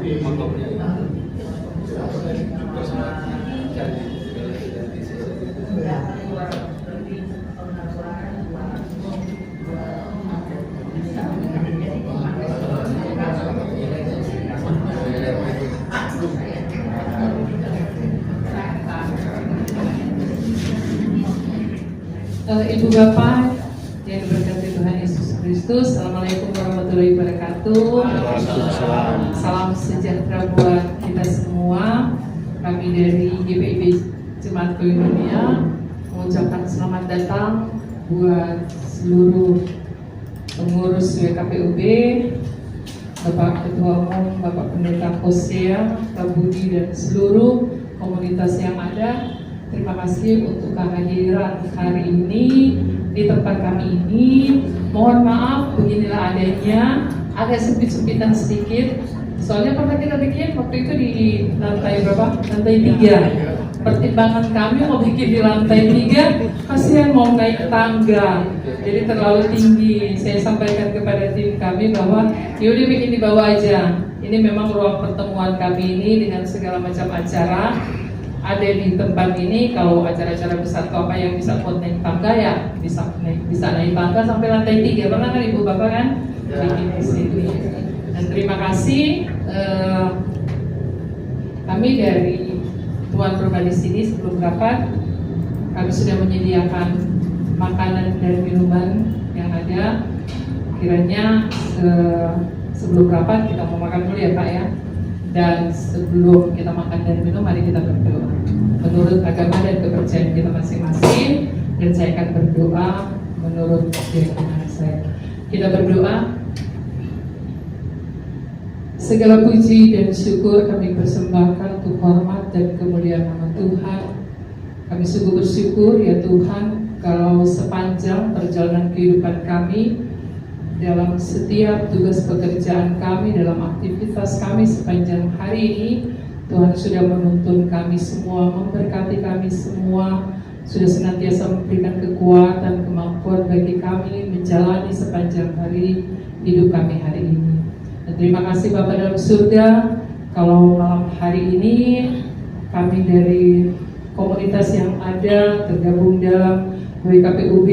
motornya Ibu Bapak yang diberkati Tuhan Yesus Kristus, Assalamualaikum warahmatullahi wabarakatuh. Salam sejahtera buat kita semua. Kami dari GPIB Jemaat Koinonia mengucapkan selamat datang buat seluruh pengurus WKPUB, Bapak Ketua Umum, Bapak Pendeta Hosea, Pak Budi, dan seluruh komunitas yang ada. Terima kasih untuk kehadiran hari ini di tempat kami ini. Mohon maaf, beginilah adanya, agak sempit-sempitan sedikit. Soalnya pernah kita bikin waktu itu di lantai berapa? Lantai 3. Pertimbangan kami mau bikin di lantai 3, kasihan mau naik tangga, jadi terlalu tinggi. Saya sampaikan kepada tim kami bahwa yaudah bikin di bawah aja. Ini memang ruang pertemuan kami ini dengan segala macam acara ada di tempat ini. Kalau acara-acara besar atau apa yang bisa buat naik tangga ya bisa naik tangga sampai lantai 3. Pernah kan Ibu Bapak kan bikin di sini. Dan terima kasih kami dari Tuan Rumah di sini sebelum rapat kami sudah menyediakan makanan dan minuman yang ada. Kiranya sebelum rapat kita mau makan dulu ya Pak ya. Dan sebelum kita makan dan minum, mari kita berdoa menurut agama dan kepercayaan kita masing-masing. Dan saya akan berdoa menurut keyakinan saya. Kita berdoa. Segala puji dan syukur kami persembahkan untuk hormat dan kemuliaan nama Tuhan. Kami sungguh bersyukur ya Tuhan, kalau sepanjang perjalanan kehidupan kami, dalam setiap tugas pekerjaan kami, dalam aktivitas kami sepanjang hari ini, Tuhan sudah menuntun kami semua, memberkati kami semua, sudah senantiasa memberikan kekuatan, kemampuan bagi kami menjalani sepanjang hari hidup kami hari ini. Dan terima kasih Bapa dalam surga, kalau malam hari ini kami dari komunitas yang ada tergabung dalam WKPUB,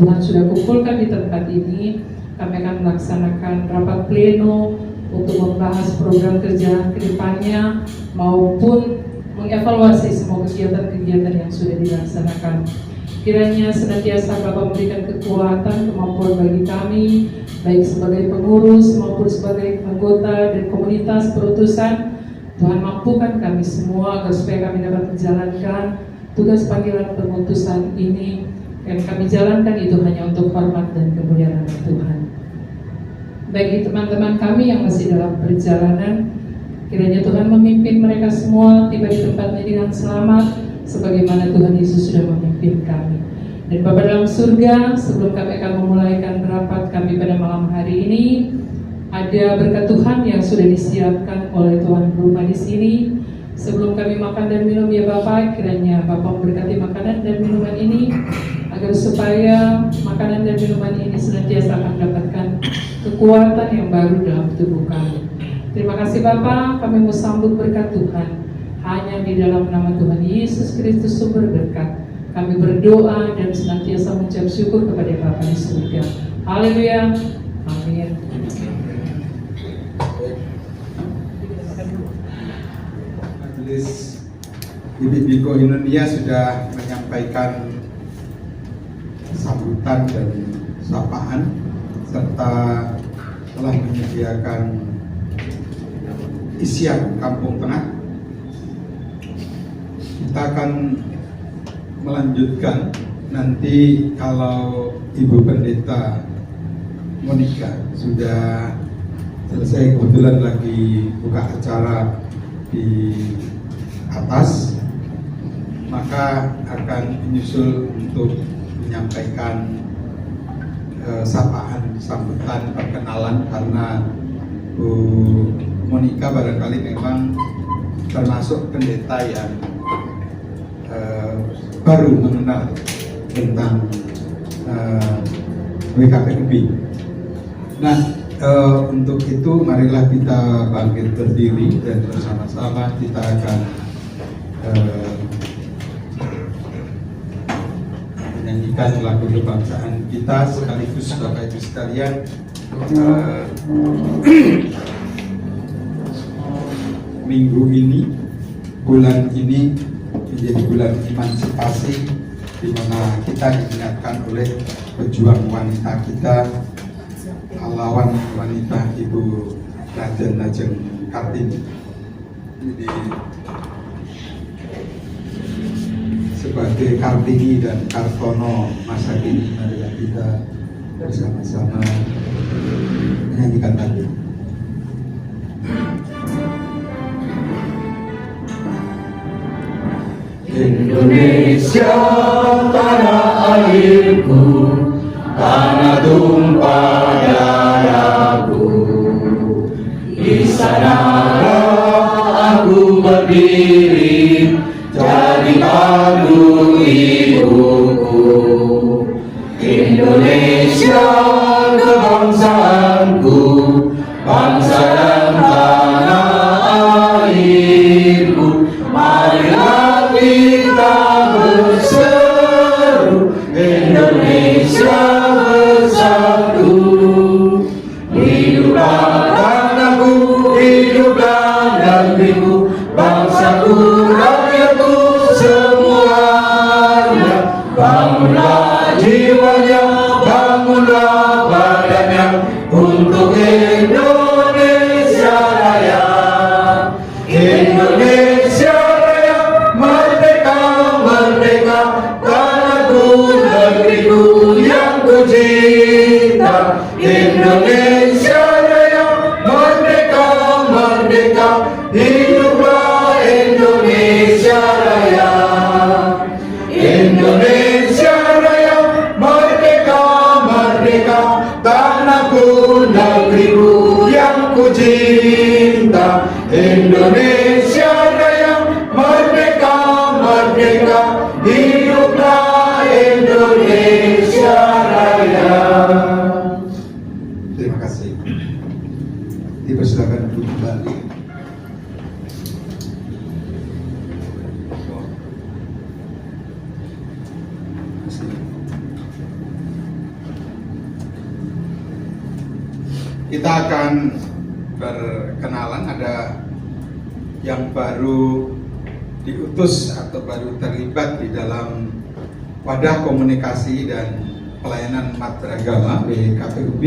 Tuhan sudah kumpulkan di tempat ini. Kami akan melaksanakan rapat pleno untuk membahas program kerja kedepannya maupun mengevaluasi semua kegiatan-kegiatan yang sudah dilaksanakan. Kiranya senantiasa Bapak memberikan kekuatan, kemampuan bagi kami, baik sebagai pengurus maupun sebagai anggota dan komunitas perutusan. Tuhan mampukan kami semua agar supaya kami dapat menjalankan tugas panggilan perutusan ini, yang kami jalankan itu hanya untuk hormat dan kemuliaan nama Tuhan. Bagi teman-teman kami yang masih dalam perjalanan, kiranya Tuhan memimpin mereka semua tiba di tempatnya dengan selamat, sebagaimana Tuhan Yesus sudah memimpin kami. Dan Bapa dalam surga, sebelum kami akan memulaikan rapat kami pada malam hari ini, ada berkat Tuhan yang sudah disiapkan oleh Tuan Rumah di sini. Sebelum kami makan dan minum ya Bapak, kiranya Bapak memberkati makanan dan minuman ini, agar supaya makanan dan minuman ini senantiasa akan mendapatkan kekuatan yang baru dalam tubuh kami. Terima kasih Bapak, kami mau sambut berkat Tuhan. Hanya di dalam nama Tuhan Yesus Kristus sumber berkat, kami berdoa dan senantiasa mengucap syukur kepada Bapa di surga. Haleluya. Amin. Majelis GPIB Koinonia sudah menyampaikan sambutan dan sapaan serta telah menyediakan isian Kampung Tengah. Kita akan melanjutkan nanti kalau Ibu Pendeta Monica sudah selesai, kebetulan lagi buka acara di atas, maka akan menyusul untuk menyampaikan sapaan, sambutan, perkenalan, karena Bu Monica barangkali memang termasuk pendeta yang baru mengenal tentang WKPUB. Nah, Untuk itu marilah kita bangkit berdiri dan bersama-sama kita akan menyanyikan lagu kebangsaan kita sekaligus Bapak Ibu sekalian. Minggu ini, bulan ini menjadi bulan emansipasi, di mana kita diingatkan oleh pejuang wanita kita, pahlawan wanita Ibu Raden Lajeng Kartini. Jadi sebagai Kartini dan Kartono masa kini, marilah kita bersama-sama menyanyikan lagu. Indonesia tanah airku, tanah tumpah darahku. Di sanalah aku berdiri, jadi padu ibuku. Indonesia kebangsaanku, bangsa dan tanah airku. Marilah kita berseru, Indonesia bersatu. Hiduplah tanahku, hiduplah negeriku, bangsaku, rakyatku semuanya. Bangunlah jiwanya, bangunlah badannya, untuk Indonesia Raya. Indonesia Raya, merdeka, merdeka, tanahku, negeriku yang ku cinta. Indonesia Raya, merdeka, merdeka, hiduplah Indonesia Raya. Indonesia Raya, merdeka, merdeka, tanahku, negeriku yang ku cinta. Indonesia Raya, merdeka, merdeka, hiduplah Indonesia Raya. Terima kasih. Dipersilakan duduk kembali. Kita akan berkenalan, ada yang baru diutus atau baru terlibat di dalam wadah komunikasi dan pelayanan umat beragama BKPUB.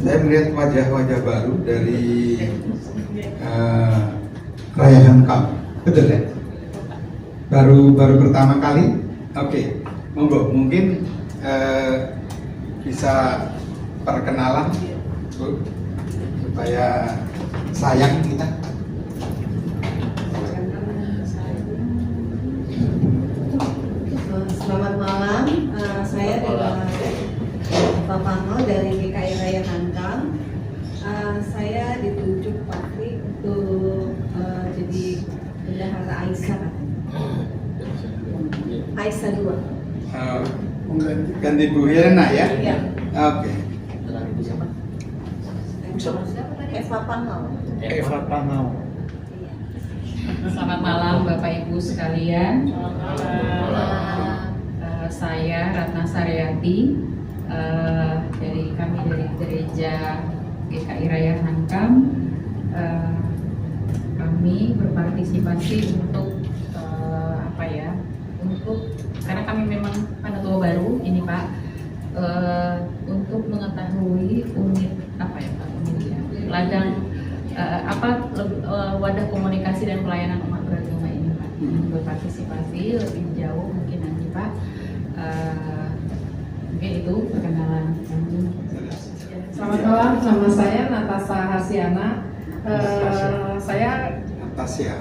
Saya melihat wajah-wajah baru dari Raya Hankam, betul ya? Baru pertama kali. Oke, monggo, mungkin bisa perkenalan, Bu, supaya sayang kita. Selamat malam, saya adalah Bapak Pano dari GKI Raya Hankam. Saya ditunjuk Patri untuk jadi bendahara Aisyah. Aisyah 2. Ganti Bu Hirna ya? Iya. Oke. Eva Pangau. Eva Pangau. Selamat malam Bapak Ibu sekalian. Saya Ratna Saryati, dari gereja GKI Raya Hankam. Kami berpartisipasi untuk karena kami memang panatua baru ini Pak, untuk mengetahui unit ladang wadah komunikasi dan pelayanan umat beragama ini Pak. Berpartisipasi lebih jauh mungkin nanti Pak. Mungkin itu perkenalan. Selamat malam, nama saya Natasha Hasiana. Saya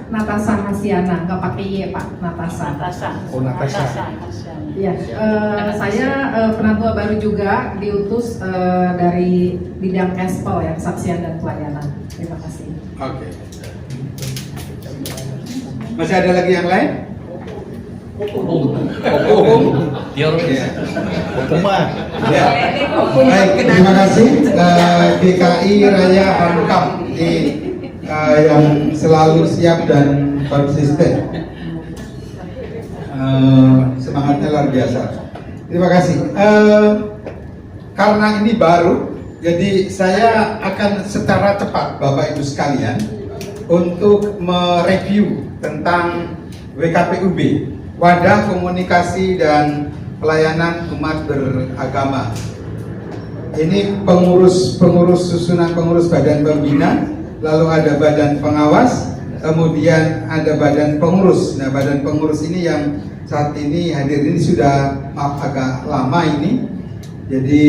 Natasha Hasiana, nggak pakai Y Pak, Natasha. Oh, Natasha. Iya, saya penatua baru juga, diutus dari bidang Kespel ya, kesaksian dan pelayanan. Terima kasih. Oke. Masih ada lagi yang lain? Ya. Baik, terima kasih GKI Raya Hankam yang selalu siap dan konsisten. Semangatnya luar biasa. Terima kasih. Karena ini baru, jadi saya akan secara cepat Bapak Ibu sekalian untuk mereview tentang WKPUB, Wadah Komunikasi dan Pelayanan Umat Beragama. Ini pengurus susunan pengurus badan pembina, lalu ada badan pengawas, kemudian ada badan pengurus. Nah, badan pengurus ini yang saat ini hadir ini sudah agak lama ini. Jadi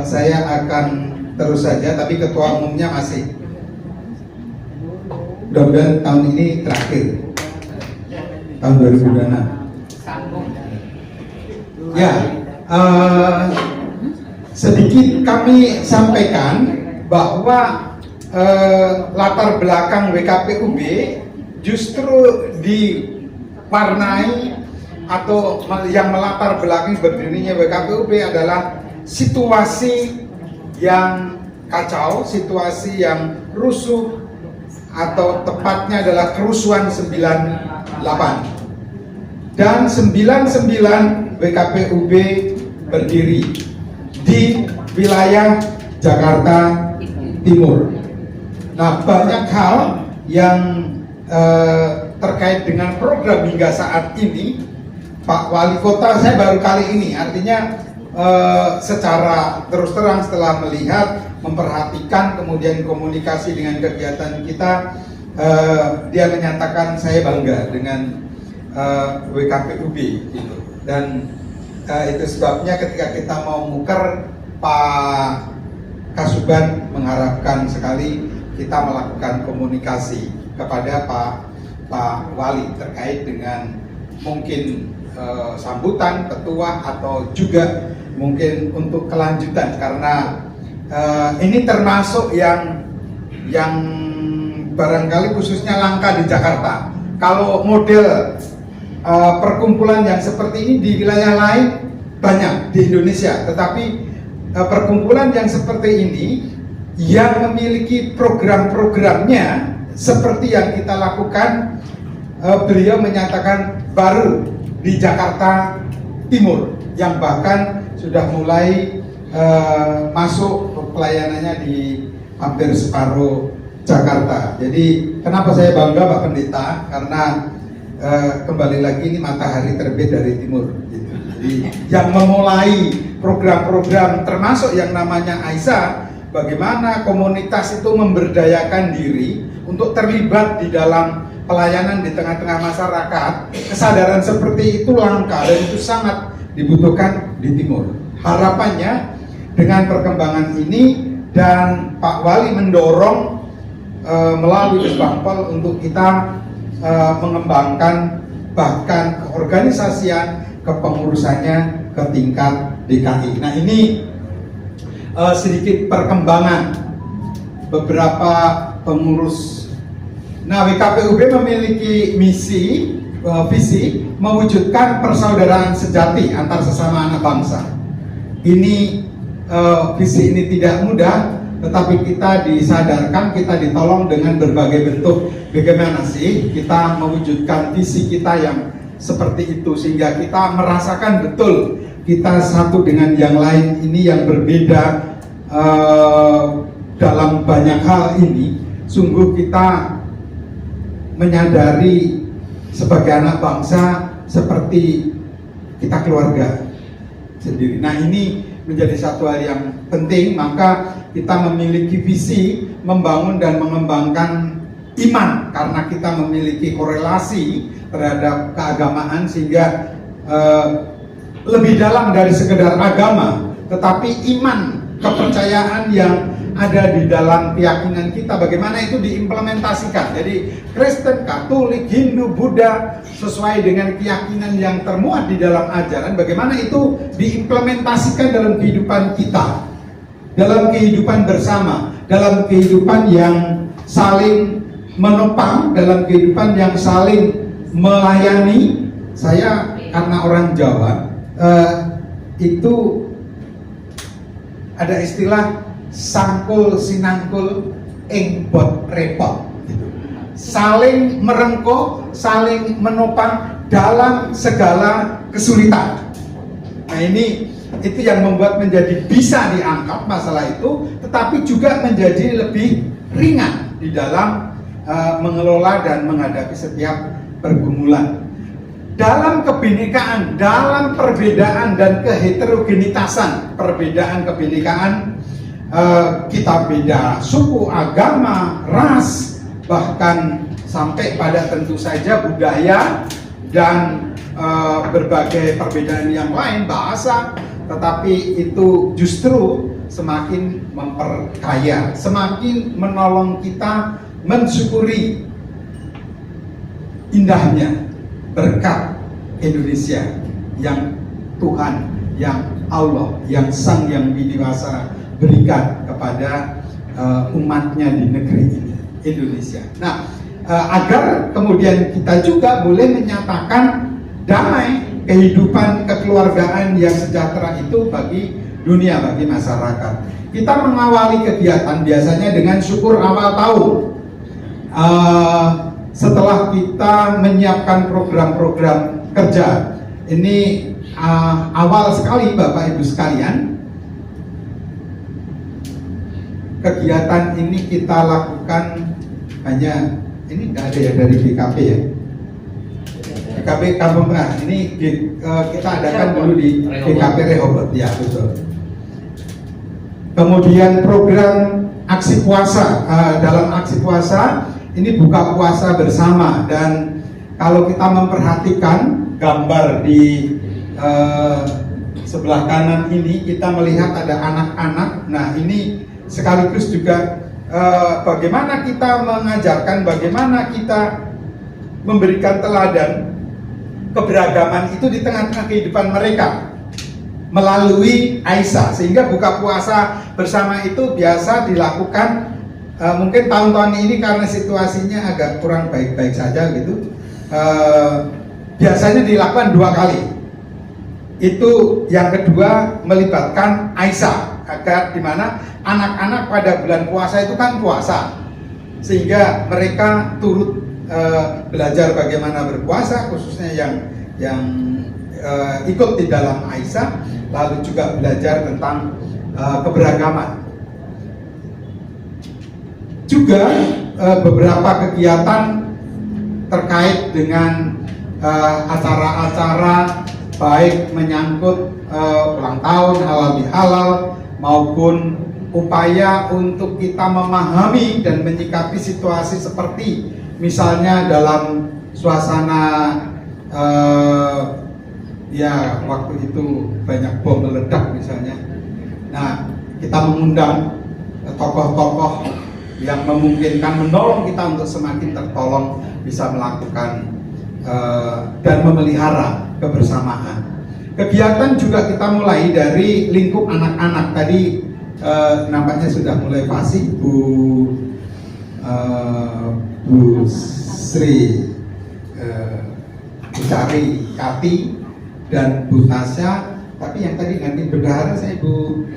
saya akan terus saja, tapi ketua umumnya masih. Mudah-mudahan tahun ini terakhir, tahun 2026. Ya, sedikit kami sampaikan bahwa latar belakang WKPUB justru diwarnai atau yang melatar belakangi berdirinya WKPUB adalah situasi yang kacau, situasi yang rusuh, atau tepatnya adalah kerusuhan 98. Dan 99 WKPUB berdiri di wilayah Jakarta Timur. Nah, banyak hal yang terkait dengan program hingga saat ini, Pak Wali Kota saya baru kali ini, artinya secara terus terang setelah melihat, memperhatikan, kemudian komunikasi dengan kegiatan kita, dia menyatakan saya bangga dengan WKPUB gitu. Dan itu sebabnya ketika kita mau muker, Pak Kasuban mengharapkan sekali kita melakukan komunikasi kepada Pak Wali terkait dengan mungkin sambutan ketua atau juga mungkin untuk kelanjutan, karena ini termasuk yang barangkali khususnya langka di Jakarta. Kalau model perkumpulan yang seperti ini di wilayah lain banyak di Indonesia, tetapi perkumpulan yang seperti ini yang memiliki program-programnya seperti yang kita lakukan, beliau menyatakan baru di Jakarta Timur, yang bahkan sudah mulai masuk pelayanannya di hampir separuh Jakarta. Jadi kenapa saya bangga Pak Pendeta? Karena kembali lagi ini matahari terbit dari timur gitu. Jadi yang memulai program-program termasuk yang namanya Aisyah, bagaimana komunitas itu memberdayakan diri untuk terlibat di dalam pelayanan di tengah-tengah masyarakat. Kesadaran seperti itu langka dan itu sangat dibutuhkan di timur. Harapannya dengan perkembangan ini dan Pak Wali mendorong melalui Kesbangpol untuk kita mengembangkan bahkan keorganisasian, kepengurusannya ke tingkat DKI. Nah, ini sedikit perkembangan beberapa pengurus. Nah, WKPUB memiliki misi, visi mewujudkan persaudaraan sejati antar sesama anak bangsa. Ini visi ini tidak mudah, tetapi kita disadarkan, kita ditolong dengan berbagai bentuk. Bagaimana sih kita mewujudkan visi kita yang seperti itu, sehingga kita merasakan betul kita satu dengan yang lain ini yang berbeda dalam banyak hal ini. Sungguh kita menyadari sebagai anak bangsa seperti kita keluarga sendiri. Nah, ini menjadi satu hal yang penting, maka kita memiliki visi membangun dan mengembangkan iman, karena kita memiliki korelasi terhadap keagamaan, sehingga lebih dalam dari sekedar agama, tetapi iman, kepercayaan yang ada di dalam keyakinan kita, bagaimana itu diimplementasikan. Jadi Kristen, Katolik, Hindu, Buddha, sesuai dengan keyakinan yang termuat di dalam ajaran, bagaimana itu diimplementasikan dalam kehidupan kita, dalam kehidupan bersama, dalam kehidupan yang saling menopang, dalam kehidupan yang saling melayani, saya karena orang Jawa itu ada istilah sangkul sinangkul ing bot repot gitu. Saling merengkuh, saling menopang dalam segala kesulitan. Nah ini itu yang membuat menjadi bisa diangkat masalah itu, tetapi juga menjadi lebih ringan di dalam mengelola dan menghadapi setiap pergumulan. Dalam kebinekaan, dalam perbedaan dan keheterogenitasan, perbedaan kebinekaan, kita beda suku, agama, ras, bahkan sampai pada tentu saja budaya dan berbagai perbedaan yang lain, bahasa, tetapi itu justru semakin memperkaya, semakin menolong kita mensyukuri indahnya berkat Indonesia yang Tuhan, yang Allah, yang Sang Yang Widi-Wasa berikan kepada umatnya di negeri ini, Indonesia. Nah, agar kemudian kita juga boleh menyatakan damai, kehidupan kekeluargaan yang sejahtera itu bagi dunia, bagi masyarakat. Kita mengawali kegiatan biasanya dengan syukur awal tahun. Setelah kita menyiapkan program-program kerja, ini awal sekali Bapak Ibu sekalian, kegiatan ini kita lakukan hanya, ini tidak ada ya dari GKP ya, GKP Kampung Tengah, ini kita adakan dulu di GKP Rehoboth, ya betul. Kemudian program aksi puasa, dalam aksi puasa ini buka puasa bersama, dan kalau kita memperhatikan gambar di sebelah kanan ini, kita melihat ada anak-anak. Nah ini sekaligus juga bagaimana kita mengajarkan, bagaimana kita memberikan teladan keberagaman itu di tengah-tengah kehidupan mereka melalui Aisyah, sehingga buka puasa bersama itu biasa dilakukan. Mungkin tahun-tahun ini karena situasinya agak kurang baik-baik saja gitu, biasanya dilakukan 2 kali. Itu yang kedua melibatkan Aisyah, agar dimana anak-anak pada bulan puasa itu kan puasa, sehingga mereka turut belajar bagaimana berpuasa, khususnya yang ikut di dalam Aisyah, lalu juga belajar tentang keberagaman. Juga beberapa kegiatan terkait dengan acara-acara baik menyangkut ulang tahun halal bihalal maupun upaya untuk kita memahami dan menyikapi situasi seperti misalnya dalam suasana ya waktu itu banyak bom meledak misalnya. Nah, kita mengundang tokoh-tokoh yang memungkinkan menolong kita untuk semakin tertolong, bisa melakukan dan memelihara kebersamaan. Kegiatan juga kita mulai dari lingkup anak-anak. Tadi nampaknya sudah mulai fasih Bu Sri Cari Kati dan Bu Tasya. Tapi yang tadi ganti bendahara saya Bu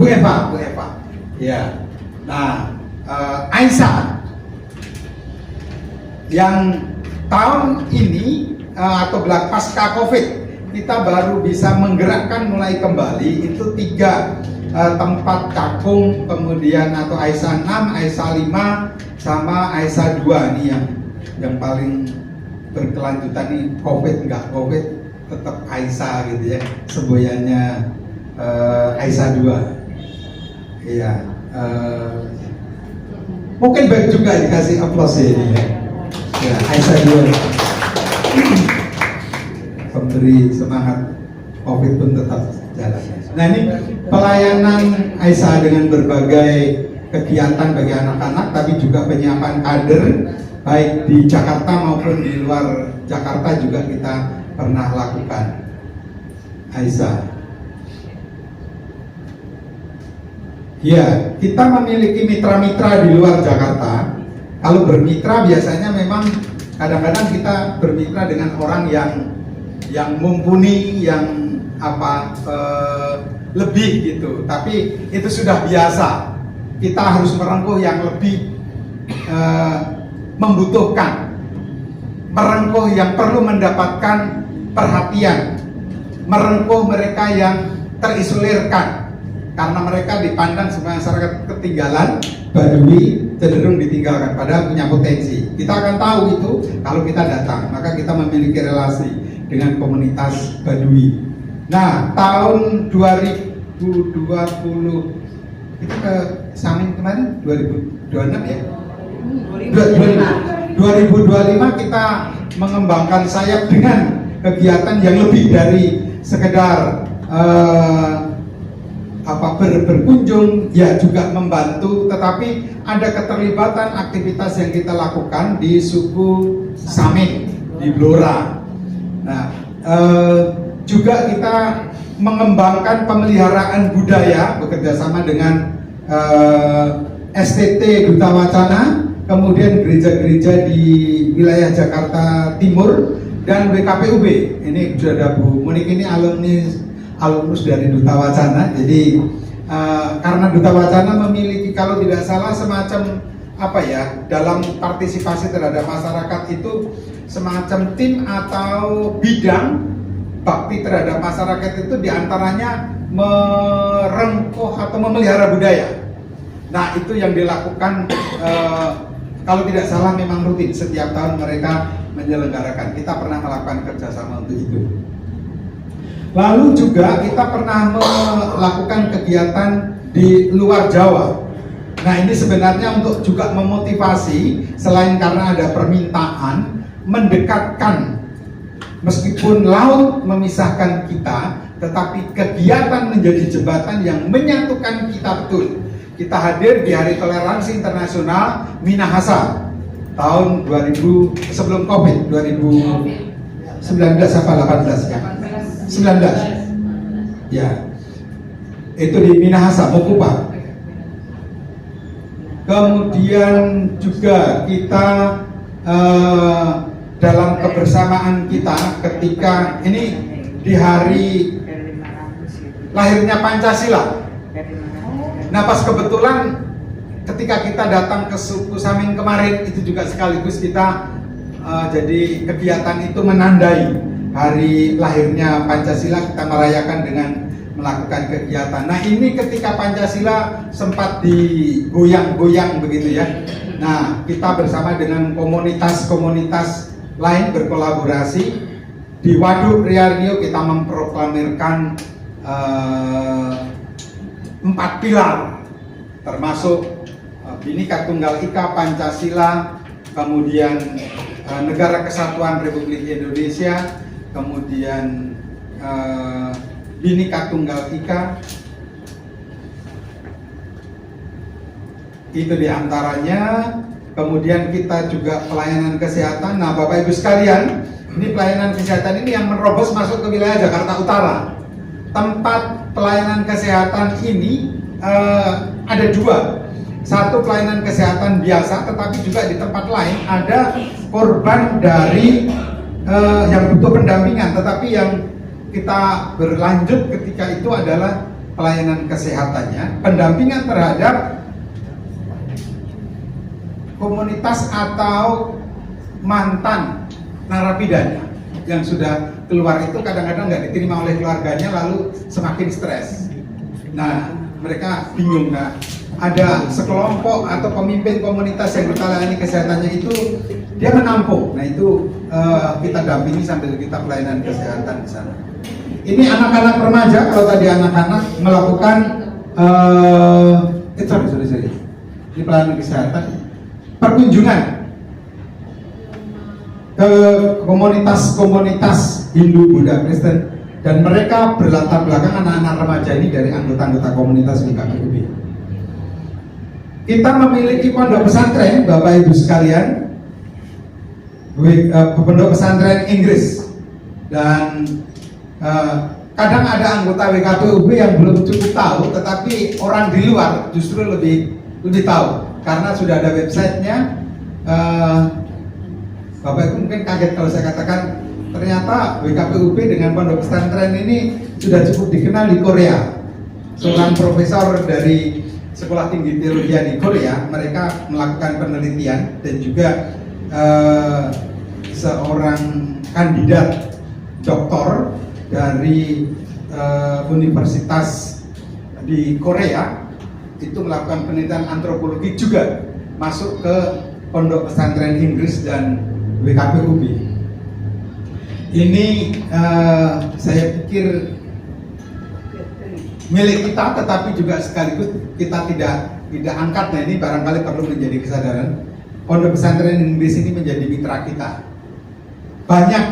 Eva. Ya. Nah, Aisyah yang tahun ini atau pasca Covid kita baru bisa menggerakkan mulai kembali itu 3 tempat cakung, kemudian atau Aisyah 6, Aisyah 5 sama Aisyah 2 nih yang paling berkelanjutan nih, Covid enggak Covid tetap Aisyah gitu ya, semboyannya Aisyah 2. Iya. Mungkin baik juga dikasih aplaus ini ya, Aisyah 2 memberi semangat, Covid pun tetap jalan. Nah ini pelayanan Aisyah dengan berbagai kegiatan bagi anak-anak, tapi juga penyiapan kader baik di Jakarta maupun di luar Jakarta juga kita pernah lakukan. Aisyah. Ya, kita memiliki mitra-mitra di luar Jakarta. Kalau bermitra biasanya memang kadang-kadang kita bermitra dengan orang yang mumpuni, yang lebih gitu. Tapi itu sudah biasa. Kita harus merengkuh yang lebih membutuhkan, merengkuh yang perlu mendapatkan perhatian, merengkuh mereka yang terisolirkan karena mereka dipandang sebagai masyarakat ketinggalan, badui, cenderung ditinggalkan, padahal punya potensi. Kita akan tahu itu kalau kita datang, maka kita memiliki relasi dengan komunitas badui. Nah, tahun 2020 itu ke Samin kemarin 2026 ya. 2025 kita mengembangkan sayap dengan kegiatan yang lebih dari sekedar berkunjung, ya juga membantu, tetapi ada keterlibatan aktivitas yang kita lakukan di suku Samin di Blora. Nah, juga kita mengembangkan pemeliharaan budaya bekerjasama dengan STT Duta Wacana, kemudian gereja-gereja di wilayah Jakarta Timur dan WKPUB. Ini sudah ada Bu Monik, ini alumnus dari Duta Wacana. Jadi karena Duta Wacana memiliki kalau tidak salah semacam dalam partisipasi terhadap masyarakat itu semacam tim atau bidang bakti terhadap masyarakat itu diantaranya merengkuh atau memelihara budaya. Nah, itu yang dilakukan kalau tidak salah memang rutin setiap tahun mereka menyelenggarakan. Kita pernah melakukan kerjasama untuk itu. Lalu juga kita pernah melakukan kegiatan di luar Jawa. Nah, ini sebenarnya untuk juga memotivasi, selain karena ada permintaan, mendekatkan, meskipun laut memisahkan kita, tetapi kegiatan menjadi jembatan yang menyatukan kita betul. Kita hadir di Hari Toleransi Internasional Minahasa tahun 2000 sebelum Covid 2019 apa 18 ya? 19. Ya. Itu di Minahasa, Mokupa. Kemudian juga kita dalam kebersamaan kita ketika ini di hari lahirnya Pancasila. Nah, pas kebetulan ketika kita datang ke suku Samin kemarin, itu juga sekaligus kita jadi kegiatan itu menandai hari lahirnya Pancasila. Kita merayakan dengan melakukan kegiatan. Nah, ini ketika Pancasila sempat digoyang-goyang begitu ya. Nah, kita bersama dengan komunitas-komunitas lain berkolaborasi di Waduk Riario. Kita memproklamirkan 4 pilar, termasuk Bhinneka Tunggal Ika, Pancasila, kemudian Negara Kesatuan Republik Indonesia, kemudian Bhinneka Tunggal Ika. Itu diantaranya. Kemudian kita juga pelayanan kesehatan. Nah, Bapak Ibu sekalian, ini pelayanan kesehatan ini yang menerobos masuk ke wilayah Jakarta Utara. Tempat pelayanan kesehatan ini ada 2. Satu pelayanan kesehatan biasa, tetapi juga di tempat lain ada korban dari yang butuh pendampingan, tetapi yang kita berlanjut ketika itu adalah pelayanan kesehatannya, pendampingan terhadap komunitas atau mantan narapidana yang sudah keluar. Itu kadang-kadang nggak diterima oleh keluarganya, lalu semakin stres. Nah, mereka bingung. Nah, ada sekelompok atau pemimpin komunitas yang kita layani kesehatannya itu dia menampung. Nah, itu kita dampingi sambil kita pelayanan kesehatan di sana. Ini anak-anak remaja. Kalau tadi anak-anak melakukan sorry. Di pelayanan kesehatan, perkunjungan ke komunitas-komunitas Hindu, Buddha, Kristen, dan mereka berlatar belakang anak-anak remaja ini dari anggota-anggota komunitas WKPUB. Kita memiliki pondok pesantren, Bapak Ibu sekalian, pondok pesantren Inggris, dan kadang ada anggota WKPUB yang belum cukup tahu, tetapi orang di luar justru lebih tahu karena sudah ada websitenya. Bapak Ibu mungkin kaget kalau saya katakan ternyata WKPUB dengan pondok pesantren ini sudah cukup dikenal di Korea. Seorang profesor dari Sekolah Tinggi Teologi di Korea, mereka melakukan penelitian dan juga seorang kandidat doktor dari universitas di Korea itu melakukan penelitian antropologi juga masuk ke pondok pesantren Inggris dan WKPUB. Ini saya pikir milik kita, tetapi juga sekaligus kita tidak angkat. Nah, ini barangkali perlu menjadi kesadaran. Pondok pesantren Inggris ini menjadi mitra kita. Banyak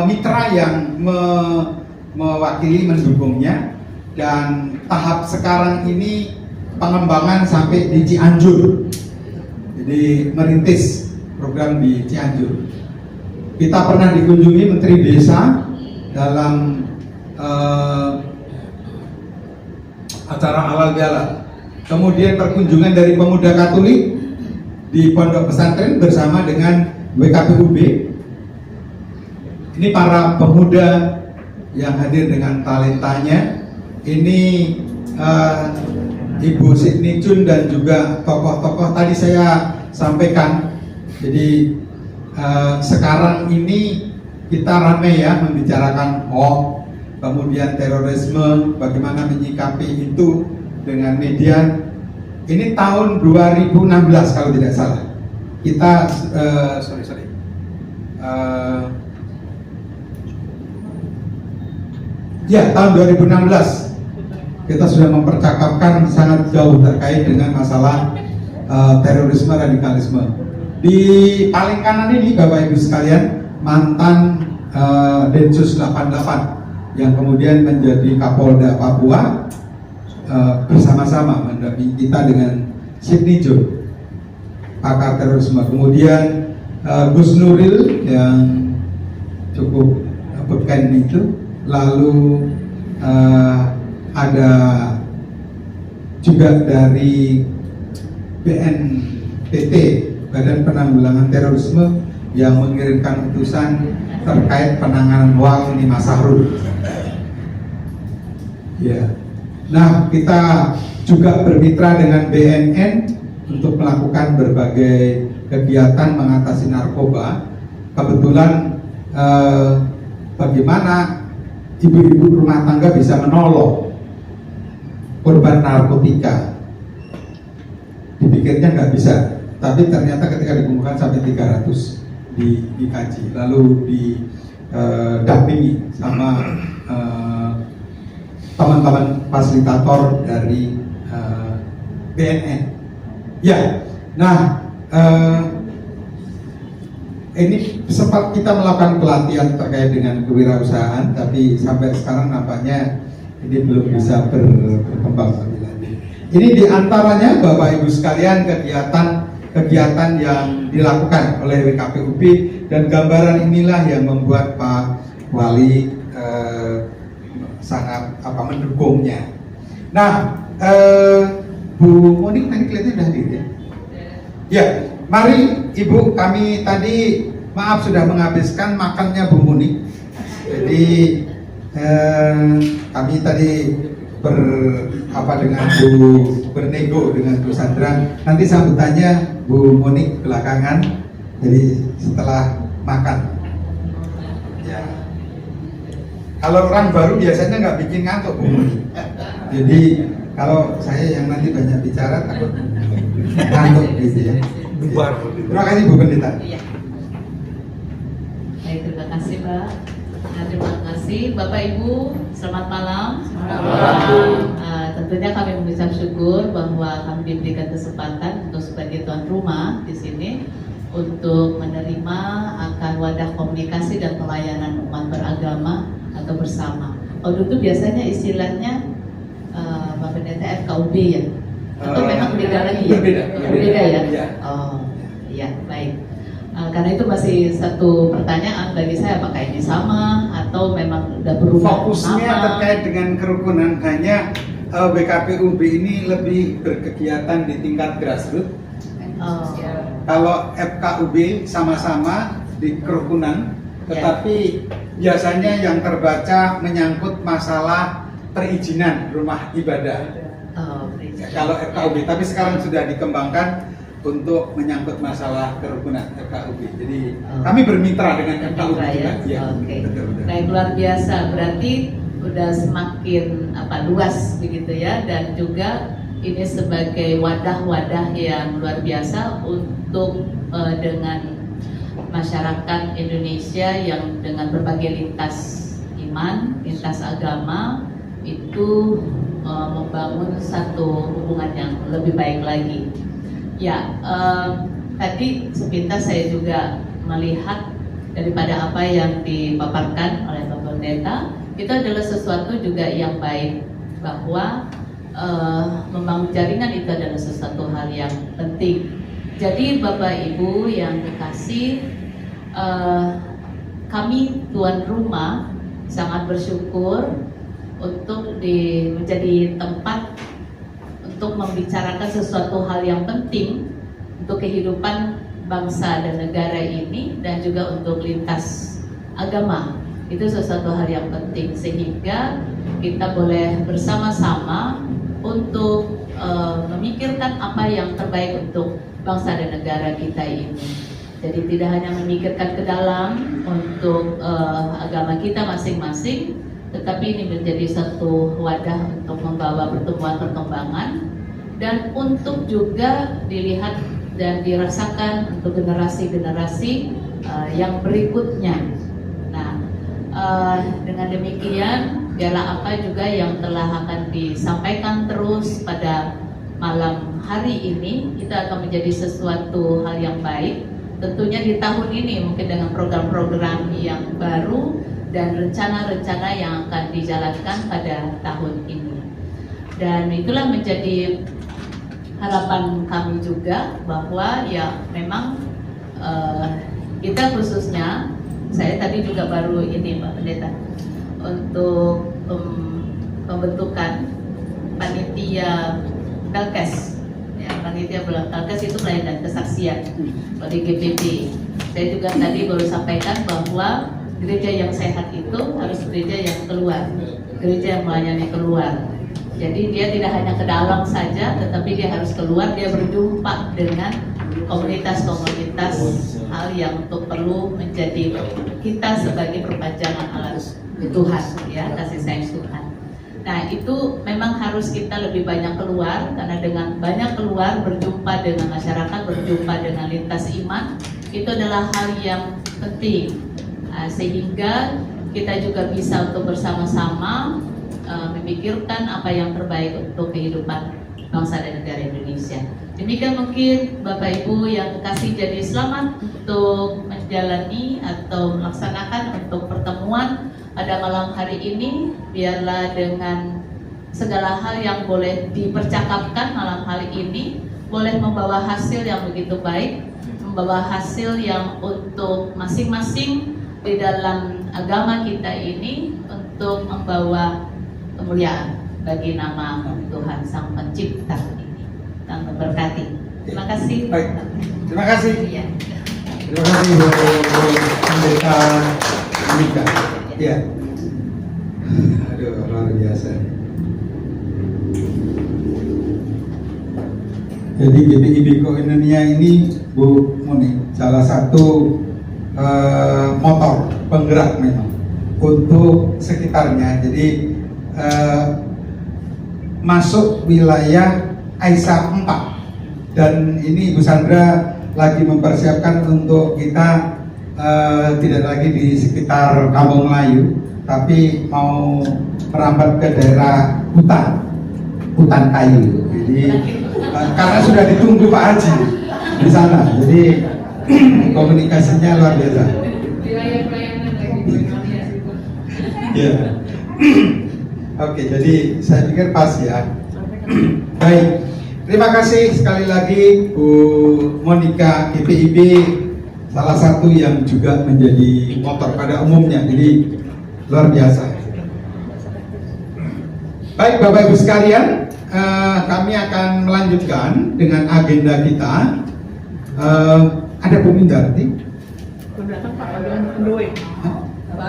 mitra yang mewakili mendukungnya, dan tahap sekarang ini pengembangan sampai di Cianjur. Jadi merintis program di Cianjur. Kita pernah dikunjungi Menteri Desa dalam acara halal bihalal. Kemudian perkunjungan dari pemuda Katolik di pondok pesantren bersama dengan WKPUB. Ini para pemuda yang hadir dengan talentanya. Ini Ibu Sidney Chun dan juga tokoh-tokoh tadi saya sampaikan. Jadi sekarang ini kita ramai ya membicarakan hoax, kemudian terorisme, bagaimana menyikapi itu dengan media. Ini tahun 2016 kalau tidak salah. Kita tahun 2016 kita sudah mempercakapkan sangat jauh terkait dengan masalah terorisme, radikalisme. Di paling kanan ini Bapak Ibu sekalian, mantan Densus 88 yang kemudian menjadi Kapolda Papua, bersama-sama mendampingi kita dengan Sidney Chun, pakar terorisme. Kemudian Gus Nuril yang cukup beken itu. Lalu ada juga dari BNPT, Badan Penanggulangan Terorisme, yang mengirimkan utusan terkait penanganan WAL di Masahrul. Ya. Nah, kita juga bermitra dengan BNN untuk melakukan berbagai kegiatan mengatasi narkoba. Kebetulan bagaimana ibu-ibu rumah tangga bisa menolong korban narkotika. Dipikirnya nggak bisa, tapi ternyata ketika dikumpulkan sampai 300 dikaji, lalu didampingi sama teman-teman fasilitator dari BNN. Ya, nah ini sempat kita melakukan pelatihan terkait dengan kewirausahaan, tapi sampai sekarang nampaknya ini belum bisa berkembang lebih lanjut. Ini diantaranya Bapak Ibu sekalian kegiatan yang dilakukan oleh WKPUB, dan gambaran inilah yang membuat Pak Wali sangat mendukungnya. Nah, Bu Monik tadi kelihatannya sudah hadir ya? Ya, mari Ibu, kami tadi maaf sudah menghabiskan makannya Bu Monik. Jadi kami tadi bernego dengan Bu Sandra. Nanti sambutannya Bu Monik belakangan. Jadi setelah makan. Ya. Kalau orang baru biasanya nggak bikin ngantuk Bu Monik. Jadi kalau saya yang nanti banyak bicara takut ngantuk gitu ya. Terima kasih Bu Pendeta. Iya. Baik, terima kasih Mbak. Nah, terima kasih Bapak Ibu. Selamat malam. Tentunya kami mengucap syukur bahwa kami diberikan kesempatan untuk sebagai tuan rumah di sini untuk menerima akan wadah komunikasi dan pelayanan umat beragama atau bersama. Kalau itu biasanya istilahnya Pak Pendeta FKUB ya? Atau memang beda lagi ya? Berbeda ya? Oh, iya, baik. Karena itu masih satu pertanyaan bagi saya, apakah ini sama atau memang udah berubah? Fokusnya terkait dengan kerukunan, hanya WKPUB ini lebih berkegiatan di tingkat grassroots. Kalau FKUB sama-sama di kerukunan, tetapi biasanya yang terbaca menyangkut masalah perizinan rumah ibadah. Oh, Ya, kalau FKUB, tapi sekarang sudah dikembangkan untuk menyangkut masalah kerukunan FKUB. Jadi kami bermitra dengan FKUB juga. Ya, Oke. betul. Baik, luar biasa. Berarti udah semakin luas begitu ya, dan juga ini sebagai wadah-wadah yang luar biasa untuk dengan masyarakat Indonesia yang dengan berbagai lintas iman, lintas agama itu membangun satu hubungan yang lebih baik lagi. Ya, tadi sepintas saya juga melihat daripada apa yang dipaparkan oleh Bapak Pendeta, itu adalah sesuatu juga yang baik, bahwa membangun jaringan itu adalah sesuatu hal yang penting. Jadi Bapak Ibu yang kekasih, kami tuan rumah sangat bersyukur untuk menjadi tempat untuk membicarakan sesuatu hal yang penting untuk kehidupan bangsa dan negara ini, dan juga untuk lintas agama. Itu sesuatu hal yang penting, sehingga kita boleh bersama-sama untuk memikirkan apa yang terbaik untuk bangsa dan negara kita ini. Jadi tidak hanya memikirkan ke dalam untuk agama kita masing-masing, tetapi ini menjadi satu wadah untuk membawa pertumbuhan perkembangan, dan untuk juga dilihat dan dirasakan untuk generasi-generasi yang berikutnya. Nah, dengan demikian, biarlah apa juga yang telah akan disampaikan terus pada malam hari ini, kita akan menjadi sesuatu hal yang baik. Tentunya di tahun ini mungkin dengan program-program yang baru dan rencana-rencana yang akan dijalankan pada tahun ini. Dan itulah menjadi harapan kami juga, bahwa ya memang kita khususnya, saya tadi juga baru ini Pak Pendeta, untuk pembentukan panitia Pelkes. Ya, panitia Pelkes itu pelayanan kesaksian oleh GPP. Saya juga tadi baru sampaikan bahwa gereja yang sehat itu harus gereja yang keluar, gereja yang melayani keluar. Jadi dia tidak hanya ke dalam saja, tetapi dia harus keluar, dia berjumpa dengan komunitas-komunitas, hal yang untuk perlu menjadi kita sebagai perpanjangan alat Tuhan, ya, kasih sayang Tuhan. Nah, itu memang harus kita lebih banyak keluar, karena dengan banyak keluar, berjumpa dengan masyarakat, berjumpa dengan lintas iman, itu adalah hal yang penting, sehingga kita juga bisa untuk bersama-sama memikirkan apa yang terbaik untuk kehidupan bangsa dan negara Indonesia. Demikian mungkin Bapak Ibu yang kekasih, jadi selamat untuk menjalani atau melaksanakan untuk pertemuan pada malam hari ini. Biarlah dengan segala hal yang boleh dipercakapkan malam hari ini boleh membawa hasil yang begitu baik, membawa hasil yang untuk masing-masing di dalam agama kita ini, untuk membawa kemuliaan bagi nama Tuhan Sang Pencipta ini. Dan memberkati. Terima kasih. Baik. Terima kasih. Iya. Terima kasih Bu Pendeta Mika. Ya. Aduh, luar biasa. Jadi GPIB Koinonia ini Bu Moni salah satu motor penggerak memang untuk sekitarnya. Jadi masuk wilayah Aisyah 4, dan ini Ibu Sandra lagi mempersiapkan untuk kita tidak lagi di sekitar Kampung Melayu, tapi mau merambat ke daerah hutan kayu. Jadi karena sudah ditunggu Pak Haji di sana, jadi komunikasinya luar biasa. Wilayah pelayanan lagi. Ya. Oke, jadi saya pikir pas ya. Baik, terima kasih sekali lagi Bu Monika GPIB, salah satu yang juga menjadi motor pada umumnya, jadi luar biasa. Baik Bapak Ibu sekalian, kami akan melanjutkan dengan agenda kita. Ada Bu Mindarti?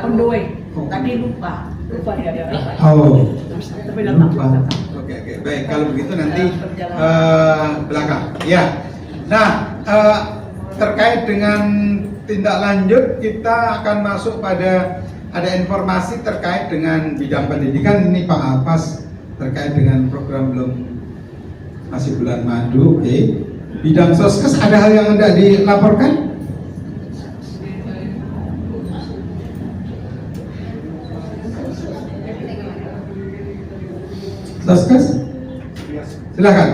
on the way. Oh. Tadi lupa dia ada rapat. Oh, Tapi datang. Oke, baik. Kalau begitu nanti Perjalanan. belakang. Ya. Nah, terkait dengan tindak lanjut kita akan masuk pada ada informasi terkait dengan bidang pendidikan. Ini Pak Alpas terkait dengan program belum masih bulan madu. Oke. Bidang soskes ada hal yang hendak dilaporkan? Soskes? Silakan.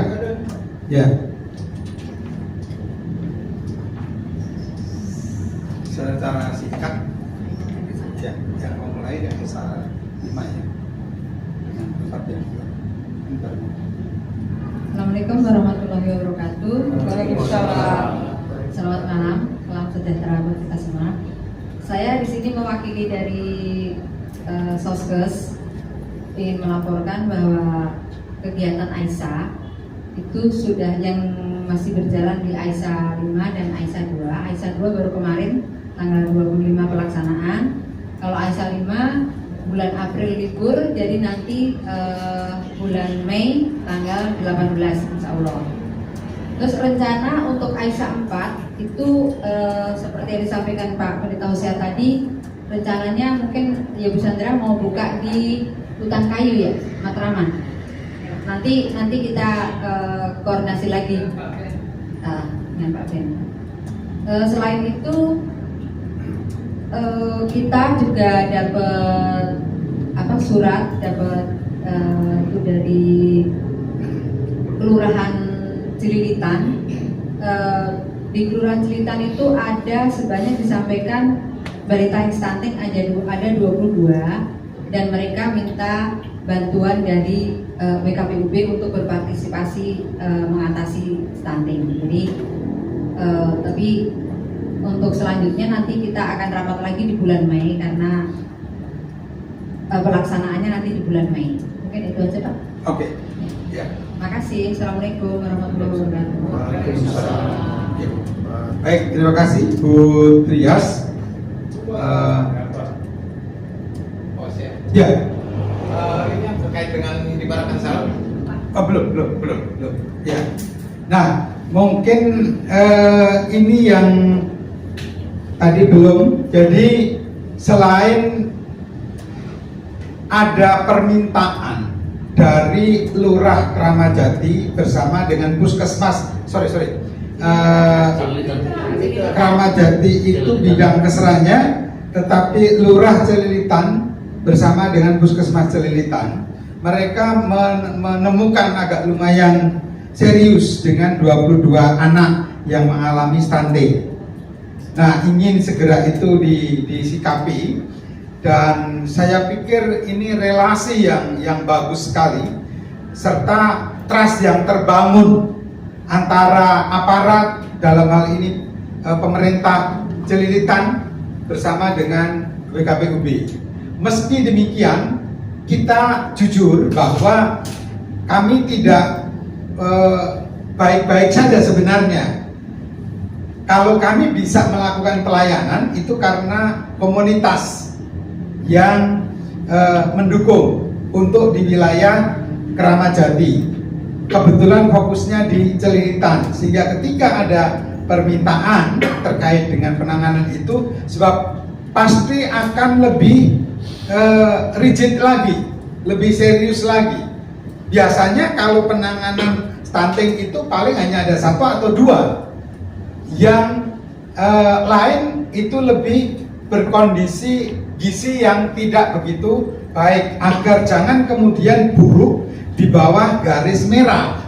Ya. Secara singkat. Ya, yang mau mulai dari usaha 5 ya. Dengan tempat yang Assalamualaikum warahmatullahi wabarakatuh. Waalaikumsalam. Selamat malam, salam sejahtera buat kita semua. Saya di sini mewakili dari Soskes ingin melaporkan bahwa kegiatan AISA itu sudah yang masih berjalan di AISA 5 dan AISA 2. AISA 2 baru kemarin tanggal 25 pelaksanaan. Kalau AISA 5 bulan April libur, jadi nanti bulan Mei tanggal 18 insya Allah. Terus rencana untuk AISA 4 itu seperti yang disampaikan Pak Pendeta Hosea tadi, rencananya mungkin ya Bu Sandra mau buka di Hutan Kayu ya, Matraman. Nanti kita koordinasi lagi dengan Pak Ben. Selain itu kita juga dapat surat itu dari Kelurahan Cililitan. Di Kelurahan Cililitan itu ada sebanyak disampaikan balita stunting ada 22 dan mereka minta bantuan dari WKPUB untuk berpartisipasi mengatasi stunting. Jadi tapi untuk selanjutnya nanti kita akan rapat lagi di bulan Mei karena pelaksanaannya nanti di bulan Mei. Mungkin itu aja Pak. Oke. Ya. Makasih. Assalamualaikum warahmatullahi wabarakatuh. Waalaikumsalam. Ya. Baik, terima kasih Bu Trias. Ya. Ini yang terkait dengan ibaratkan salam. Belum. Ya. Nah, mungkin ini yang tadi belum. Jadi selain ada permintaan dari Lurah Kramajati bersama dengan Puskesmas, Kramajati itu bidang keserannya, tetapi Lurah Celilitan bersama dengan Puskesmas Celilitan, mereka menemukan agak lumayan serius dengan 22 anak yang mengalami stunting. Nah, ingin segera itu disikapi. Dan saya pikir ini relasi yang bagus sekali serta trust yang terbangun antara aparat dalam hal ini pemerintah Celilitan bersama dengan WKPUB. Meski demikian, kita jujur bahwa kami tidak baik-baik saja sebenarnya. Kalau kami bisa melakukan pelayanan itu karena komunitas yang mendukung untuk di wilayah Kramajati. Kebetulan fokusnya di Celilitan, sehingga ketika ada permintaan terkait dengan penanganan itu, sebab pasti akan lebih rigid lagi, lebih serius lagi. Biasanya kalau penanganan stunting itu paling hanya ada 1 atau 2, yang lain itu lebih berkondisi gizi yang tidak begitu baik, agar jangan kemudian buruk di bawah garis merah.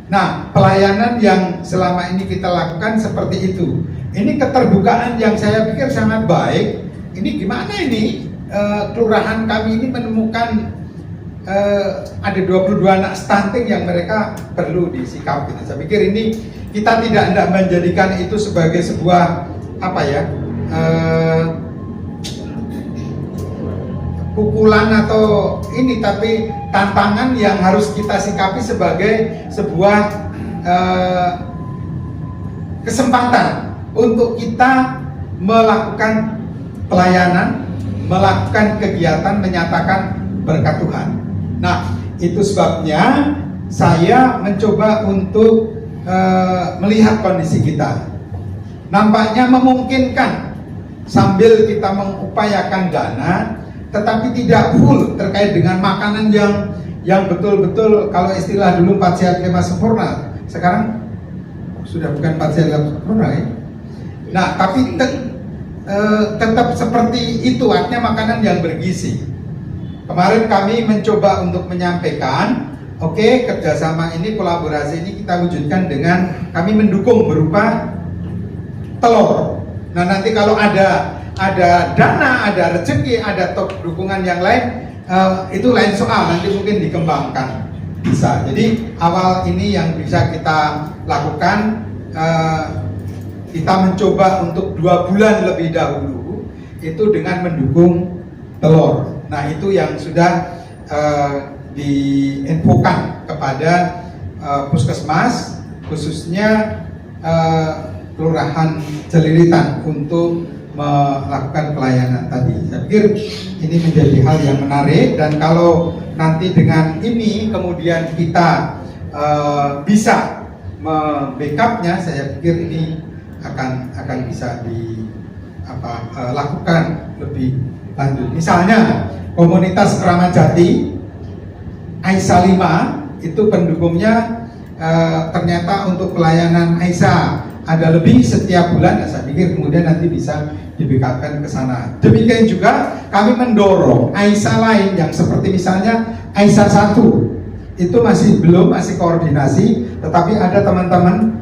Nah, pelayanan yang selama ini kita lakukan seperti itu. Ini keterbukaan yang saya pikir sangat baik. Ini gimana ini? Kelurahan kami ini menemukan ada 22 anak stunting yang mereka perlu disikapi. Saya pikir ini kita tidak hendak menjadikan itu sebagai sebuah pukulan atau ini, tapi tantangan yang harus kita sikapi sebagai sebuah kesempatan untuk kita melakukan pelayanan melakukan kegiatan menyatakan berkat Tuhan. Nah, itu sebabnya saya mencoba untuk melihat kondisi kita. Nampaknya memungkinkan sambil kita mengupayakan dana, tetapi tidak full terkait dengan makanan yang betul-betul, kalau istilah dulu 4 sehat 5 sempurna, sekarang sudah bukan 4 sehat 5 sempurna ya. Nah, tapi tetap seperti itu, artinya makanan yang bergizi. Kemarin kami mencoba untuk menyampaikan, oke, kerjasama ini, kolaborasi ini kita wujudkan dengan kami mendukung berupa telur. Nah, nanti kalau ada dana, ada rezeki, ada dukungan yang lain, itu lain soal, nanti mungkin dikembangkan bisa. Jadi awal ini yang bisa kita lakukan, kita mencoba untuk 2 bulan lebih dahulu itu dengan mendukung telur. Nah, itu yang sudah diinfokan kepada puskesmas, khususnya Kelurahan Celilitan untuk melakukan pelayanan tadi. Saya pikir ini menjadi hal yang menarik, dan kalau nanti dengan ini kemudian kita bisa membackupnya, saya pikir ini akan bisa lakukan lebih lanjut. Misalnya komunitas Kramat Jati Aisyah 5 itu pendukungnya ternyata untuk pelayanan Aisyah ada lebih setiap bulan. Nah, saya pikir kemudian nanti bisa dibekapkan ke sana. Demikian juga kami mendorong Aisyah lain yang seperti misalnya Aisyah 1 itu masih koordinasi, tetapi ada teman-teman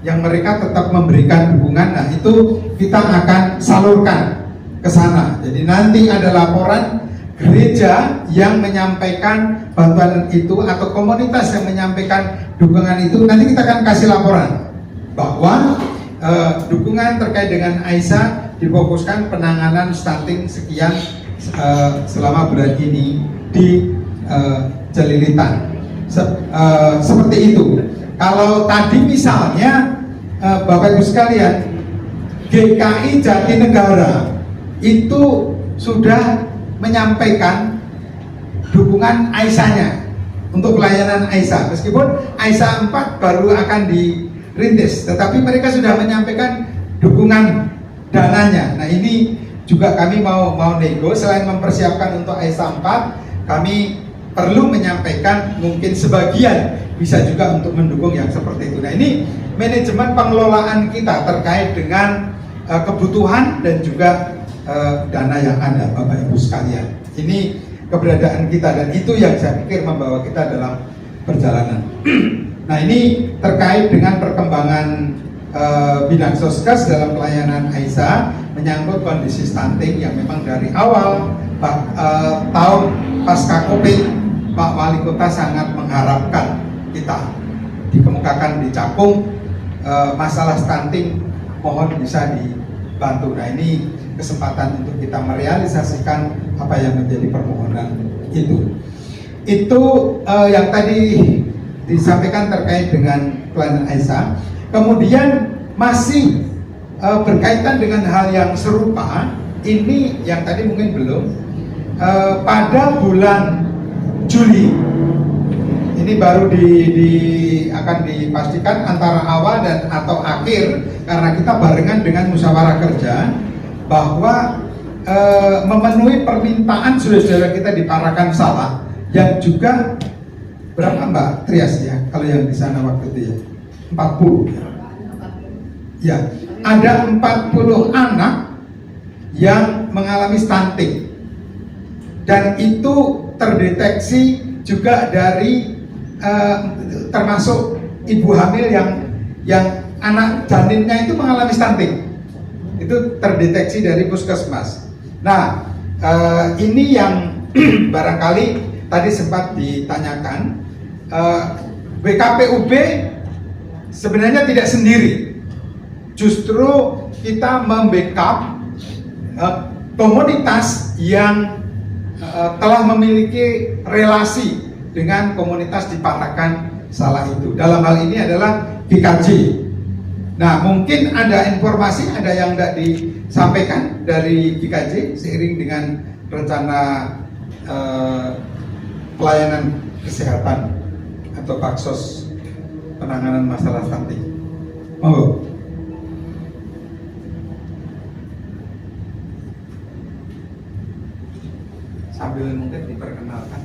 yang mereka tetap memberikan dukungan. Nah, itu kita akan salurkan ke sana. Jadi nanti ada laporan gereja yang menyampaikan bantuan itu atau komunitas yang menyampaikan dukungan itu, nanti kita akan kasih laporan bahwa dukungan terkait dengan Aisyah difokuskan penanganan stunting sekian selama bulan ini di Celilitan. Seperti itu. Kalau tadi misalnya Bapak Ibu sekalian, GKI Jatinegara itu sudah menyampaikan dukungan Aisyahnya untuk pelayanan Aisyah, meskipun Aisyah 4 baru akan dirintis, tetapi mereka sudah menyampaikan dukungan dananya. Nah, ini juga kami mau nego, selain mempersiapkan untuk Aisyah 4, kami perlu menyampaikan mungkin sebagian bisa juga untuk mendukung yang seperti itu. Nah, ini manajemen pengelolaan kita terkait dengan kebutuhan dan juga dana yang ada, Bapak Ibu sekalian. Ini keberadaan kita, dan itu yang saya pikir membawa kita dalam perjalanan. Nah, ini terkait dengan perkembangan bidang soskes dalam pelayanan Aisyah, menyangkut kondisi stunting yang memang dari awal tahun pasca Covid, Pak Wali Kota sangat mengharapkan kita dikemukakan di Cakung masalah stunting, mohon bisa dibantu. Nah, ini kesempatan untuk kita merealisasikan apa yang menjadi permohonan itu. Itu yang tadi disampaikan terkait dengan pelayanan Aisyah. Kemudian masih berkaitan dengan hal yang serupa, ini yang tadi mungkin belum, pada bulan Juli ini baru akan dipastikan antara awal dan atau akhir, karena kita barengan dengan musyawarah kerja, bahwa memenuhi permintaan saudara-saudara kita di Parakan Salak yang juga berapa Mbak Trias ya, kalau yang di sana waktu itu ya 40 ya, ada 40 anak yang mengalami stunting, dan itu terdeteksi juga dari termasuk ibu hamil yang anak janinnya itu mengalami stunting, itu terdeteksi dari puskesmas. Nah, ini yang barangkali tadi sempat ditanyakan, BKPUB sebenarnya tidak sendiri, justru kita membackup komunitas yang telah memiliki relasi dengan komunitas di Parakan Salak itu. Dalam hal ini adalah GKJ, Nah, mungkin ada informasi, ada yang tidak disampaikan dari GKJ seiring dengan rencana pelayanan kesehatan atau baksos penanganan masalah stunting. Monggo. Sambil mungkin diperkenalkan.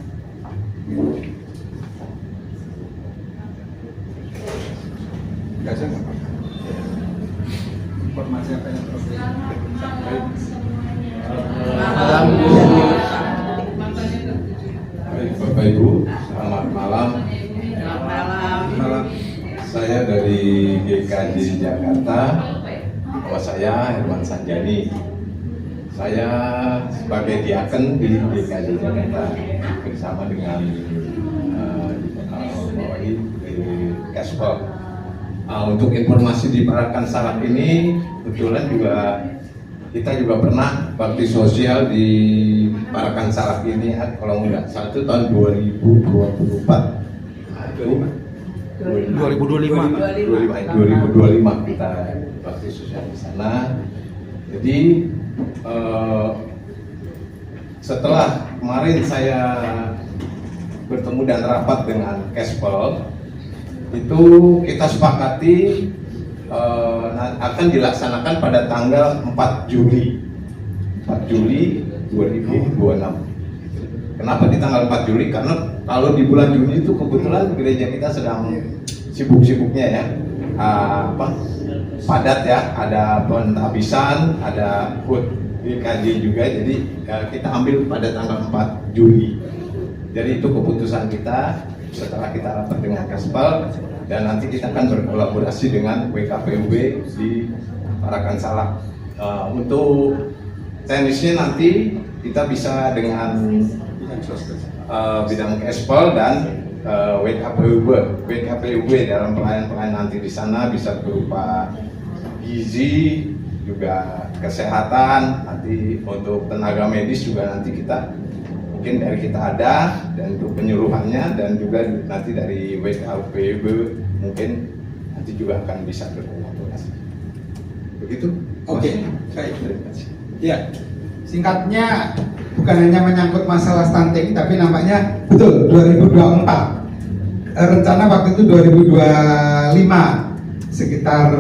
Enggak usah, nggak apa-apa. Informasi apa yang perlu disampaikan? Baik, Bapak Ibu, selamat malam. Malam. Saya dari GKJ Jakarta. Nama saya Herman Sanjani. Saya sebagai diaken di GKJ Jakarta bersama dengan di Kespol. Untuk informasi di Parakan Salak ini, kebetulan juga kita juga pernah bakti sosial di Parakan Salak ini, kalau nggak salah itu tahun 2024. 2025 kita bakti sosial di sana. Jadi setelah kemarin saya bertemu dan rapat dengan Kespol, itu kita sepakati akan dilaksanakan pada tanggal 4 Juli 2026. Kenapa di tanggal 4 Juli? Karena kalau di bulan Juni itu kebetulan gereja kita sedang sibuk-sibuknya ya, padat ya, ada pentabisan, ada HUT GKJ juga, jadi kita ambil pada tanggal 4 Juli. Jadi itu keputusan kita setelah kita rapat dengan Kespol, dan nanti kita akan berkolaborasi dengan WKPUB di Parakan Salak. Untuk teknisnya nanti kita bisa dengan bidang Kespol dan WKPUB dalam pelayan-pelayan nanti di sana bisa berupa gizi, juga kesehatan, nanti untuk tenaga medis juga nanti kita mungkin dari kita ada, dan untuk penyuluhannya, dan juga nanti dari WKPUB mungkin nanti juga akan bisa berkolaborasi. Begitu? Oke, baik. Terima kasih. Ya, singkatnya bukan hanya menyangkut masalah stunting, tapi nampaknya betul 2024. Rencana waktu itu 2025, sekitar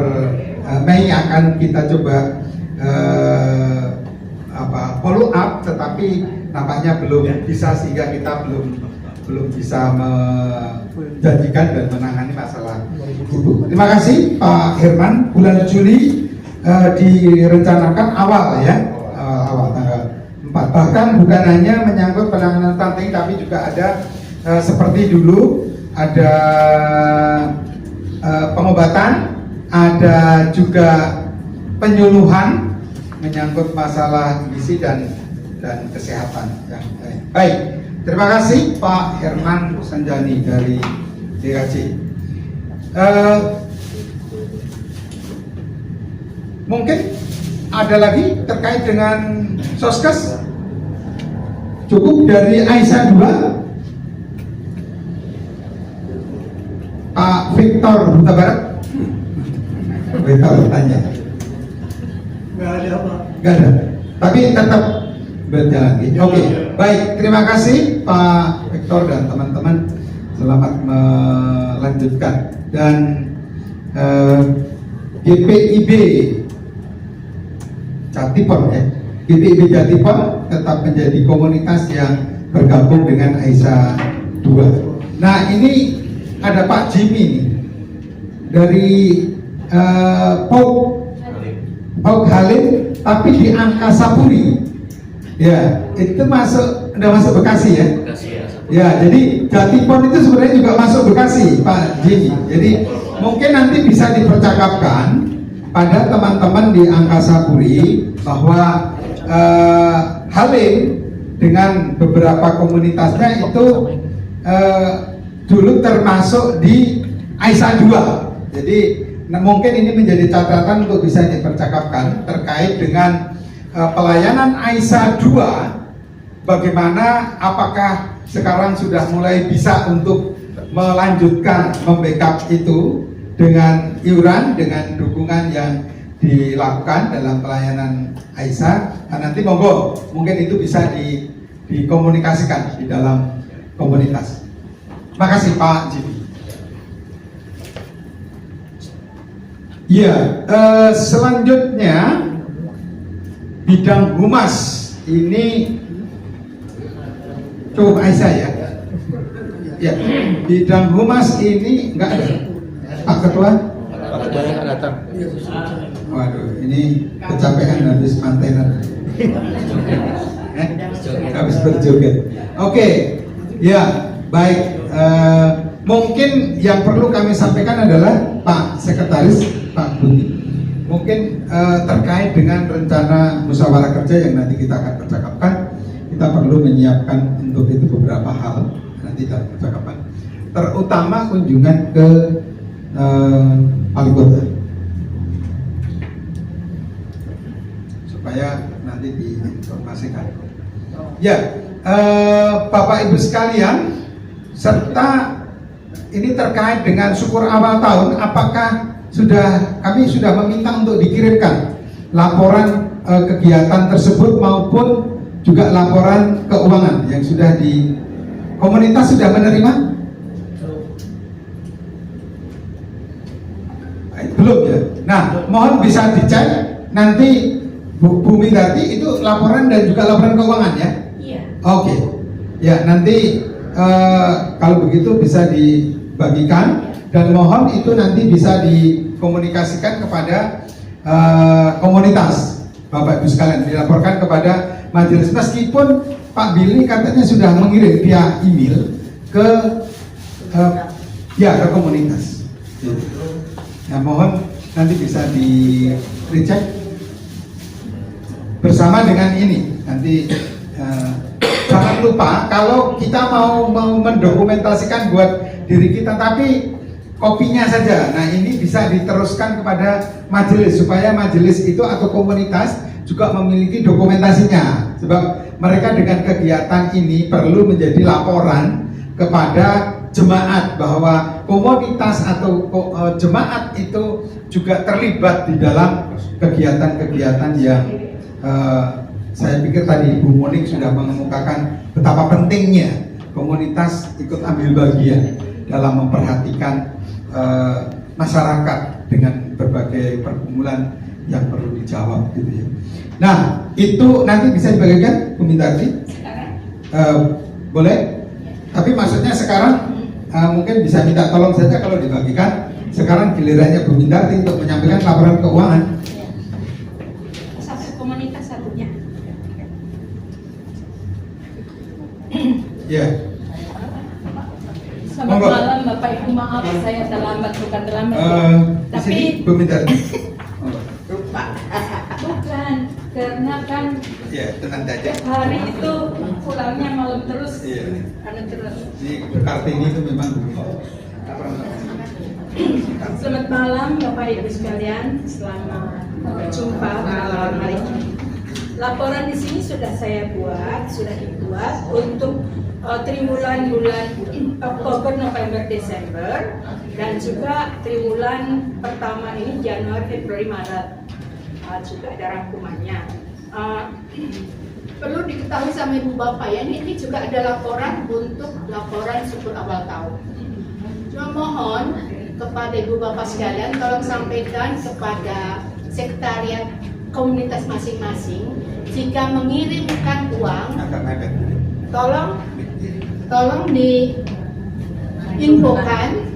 Mei akan kita coba follow up, tetapi nampaknya belum bisa, sehingga kita belum bisa menjanjikan dan menangani masalah itu. Terima kasih Pak Herman. Bulan Juli direncanakan awal ya, awal tanggal 4. Bahkan bukan hanya menyangkut penanganan stunting, tapi juga ada seperti dulu ada pengobatan, ada juga penyuluhan menyangkut masalah gizi dan kesehatan. Ya, baik. Terima kasih Pak Herman Sanjani dari DKJ. Mungkin ada lagi terkait dengan Soskes? Cukup dari Aisyah 2. Pak Victor Huta Barat. Victor tanya. Nggak ada apa. Nggak ada. Tapi tetap berjalan. Oke, baik. Terima kasih Pak Victor dan teman-teman. Selamat melanjutkan. Dan GPIB Jatipon ya. GPIB Jatipon tetap menjadi komunitas yang bergabung dengan Aisyah 2. Nah, ini ada Pak Jimmy nih, dari Pauk Halim, tapi di Angkasa Puri. Ya, itu udah masuk Bekasi ya. Ya, jadi Jatipon itu sebenarnya juga masuk Bekasi, Pak Jimmy. Jadi mungkin nanti bisa dipercakapkan pada teman-teman di Angkasa Puri bahwa Halim dengan beberapa komunitasnya itu dulu termasuk di Aisyah 2. Jadi mungkin ini menjadi catatan untuk bisa dipercakapkan terkait dengan pelayanan Aisyah 2. Bagaimana, apakah sekarang sudah mulai bisa untuk melanjutkan membackup itu, dengan iuran, dengan dukungan yang dilakukan dalam pelayanan Aisyah. Nah, nanti monggo, mungkin itu bisa dikomunikasikan di dalam komunitas. Makasih Pak Jibi. Ya, selanjutnya bidang humas ini cukup Aisyah ya. Ya, bidang humas ini enggak ada. Pak Ketua? Pak Ketuanya nggak datang. Waduh, ini kecapean habis mantenan. Habis berjoget. Oke, ya baik. Mungkin yang perlu kami sampaikan adalah Pak Sekretaris, Pak Budi, mungkin terkait dengan rencana musyawarah kerja yang nanti kita akan percakapkan, kita perlu menyiapkan untuk itu beberapa hal nanti dalam percakapan, terutama kunjungan ke wali kota, supaya nanti diinformasikan. Ya, Bapak Ibu sekalian, serta ini terkait dengan syukur awal tahun, apakah kami sudah meminta untuk dikirimkan laporan kegiatan tersebut maupun juga laporan keuangan yang sudah di komunitas sudah menerima? Belum ya. Nah, mohon bisa dicek nanti Bu Mindarti itu laporan dan juga laporan keuangan ya. Iya. Oke. Ya, nanti kalau begitu bisa dibagikan dan mohon itu nanti bisa dikomunikasikan kepada komunitas Bapak Ibu sekalian, dilaporkan kepada majelis. Meskipun Pak Billy katanya sudah mengirim via email ke ke komunitas. Nah, mohon nanti bisa di recheck bersama dengan ini. Nanti jangan lupa kalau kita mau mendokumentasikan buat diri kita, tapi kopinya saja. Nah, ini bisa diteruskan kepada majelis supaya majelis itu atau komunitas juga memiliki dokumentasinya. Sebab mereka dengan kegiatan ini perlu menjadi laporan kepada jemaat bahwa komunitas atau jemaat itu juga terlibat di dalam kegiatan-kegiatan yang saya pikir tadi Bu Monik sudah mengemukakan betapa pentingnya komunitas ikut ambil bagian dalam memperhatikan masyarakat dengan berbagai pergumulan yang perlu dijawab gitu ya. Nah, itu nanti bisa dibagikan Bu Mindarti? Boleh? Tapi maksudnya sekarang mungkin bisa minta tolong saja kalau dibagikan. Sekarang gilirannya Bu Mindarti untuk menyampaikan laporan keuangan. Satu komunitas satunya. Ya. Selamat malam Bapak Ibu, maaf saya terlambat, bukan terlambat. Di sini Bu Mindarti. Lupa. Bukan, karena kan Ya, tenang saja. tiap hari itu pulangnya malam terus. Iya. Terus. Di Kartini itu memang begitu. Selamat malam Bapak Ibu sekalian, selamat berjumpa malam hari ini. Laporan di sini sudah saya buat, sudah dibuat untuk triwulan bulan Oktober, November, Desember, dan juga triwulan pertama ini Januari, Februari, Maret. Juga ada rangkumannya. Perlu diketahui sama Ibu Bapak ya, ini juga ada laporan untuk laporan syukur awal tahun. Cuma mohon kepada Ibu Bapak sekalian, tolong sampaikan kepada sekretariat komunitas masing-masing, jika mengirimkan uang, tolong diinfokan,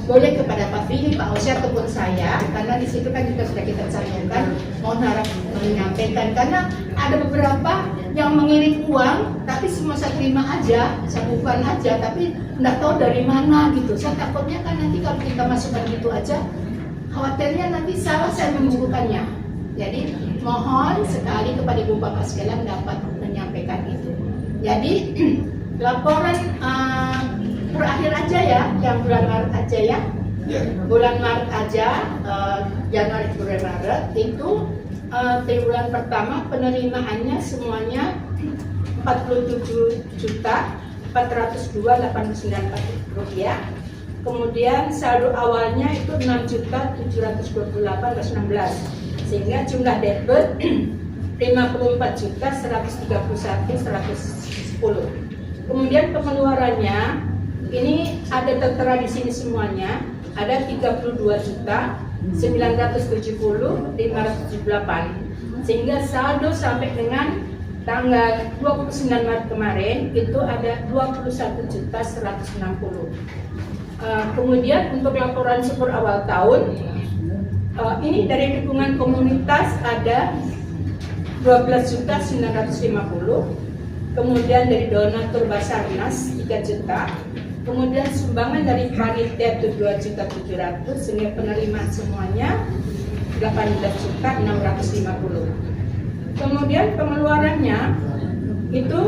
boleh kepada Pak Billy, Pak Osya ataupun saya, karena di situ kan juga sudah kita cantumkan. Mohon harap menyampaikan, karena ada beberapa yang mengirim uang, tapi semua saya terima aja, saya bukan aja, tapi nggak tahu dari mana gitu. Saya takutnya kan nanti kalau kita masukkan gitu aja, khawatirnya nanti salah saya membukukannya. Jadi mohon sekali kepada Ibu Bapak sekalian dapat menyampaikan itu. Jadi laporan per akhir aja ya, yang bulan Maret aja ya. Bulan Maret aja, Januari, Februari, Maret itu triwulan pertama penerimaannya semuanya 47.402.894 rupiah. Kemudian saldo awalnya itu 6.728.16, sehingga jumlah debit 54.131.110. Kemudian pengeluarannya ini ada tertera di sini semuanya, ada 32.970.578, sehingga saldo sampai dengan tanggal 29 Maret kemarin itu ada 21.160. Kemudian untuk laporan syukur awal tahun, ini dari dukungan komunitas ada 12.950. Kemudian dari donatur Basarnas 3 juta, kemudian sumbangan dari panitia itu 2.700.000, sehingga penerimaan semuanya 18.650. Kemudian pengeluarannya itu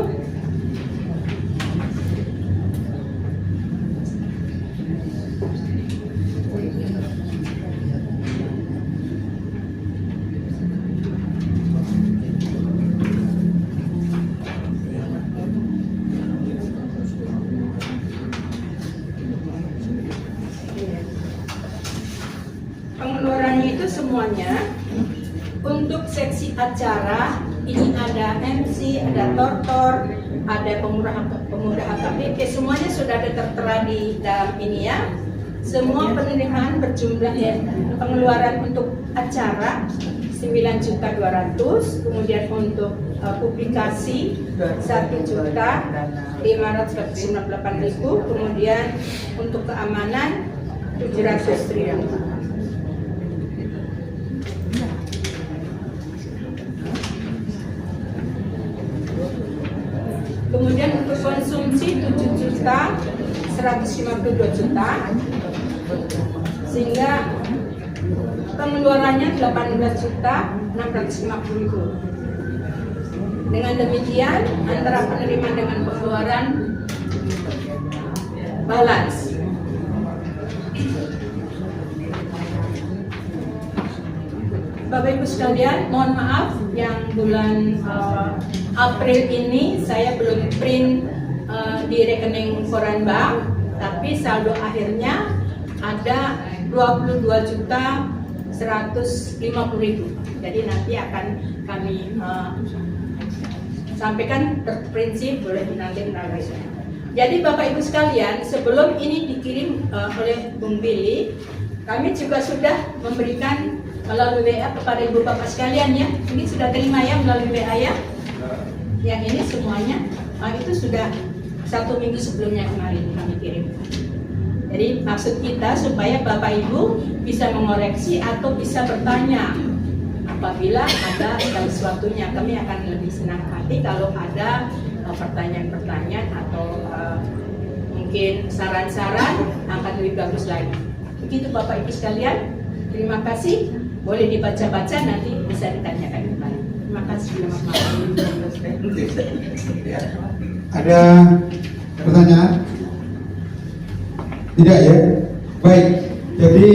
semuanya. Untuk seksi acara ini ada MC, ada tortor, ada pemuda HKBP, semuanya sudah ada tertera di dalam ini ya. Semua penerimaan berjumlah pengeluaran untuk acara 9.200.000, kemudian untuk publikasi 1.598.000, kemudian untuk keamanan 700.000. Kemudian untuk konsumsi 7.152.000.000, sehingga pengeluarannya 18.650.000. Dengan demikian antara penerimaan dengan pengeluaran balance. Bapak Ibu sekalian, mohon maaf yang bulan April ini saya belum print di rekening koran bank, tapi saldo akhirnya ada 22.150.000. Jadi nanti akan kami sampaikan terprinsip boleh nanti melalui. Jadi Bapak Ibu sekalian, sebelum ini dikirim oleh Bung Billy, kami juga sudah memberikan melalui WA kepada Ibu Bapak sekalian ya. Ini sudah terima ya melalui WA ya. Yang ini semuanya itu sudah 1 minggu sebelumnya kemarin kami kirim. Jadi maksud kita supaya Bapak Ibu bisa mengoreksi atau bisa bertanya apabila ada sesuatunya. Kami akan lebih senang hati kalau ada pertanyaan-pertanyaan atau mungkin saran-saran akan lebih bagus lagi. Begitu Bapak Ibu sekalian. Terima kasih. Boleh dibaca-baca, nanti bisa ditanyakan kembali. Terima kasih. Ada pertanyaan? Tidak ya? Baik. Jadi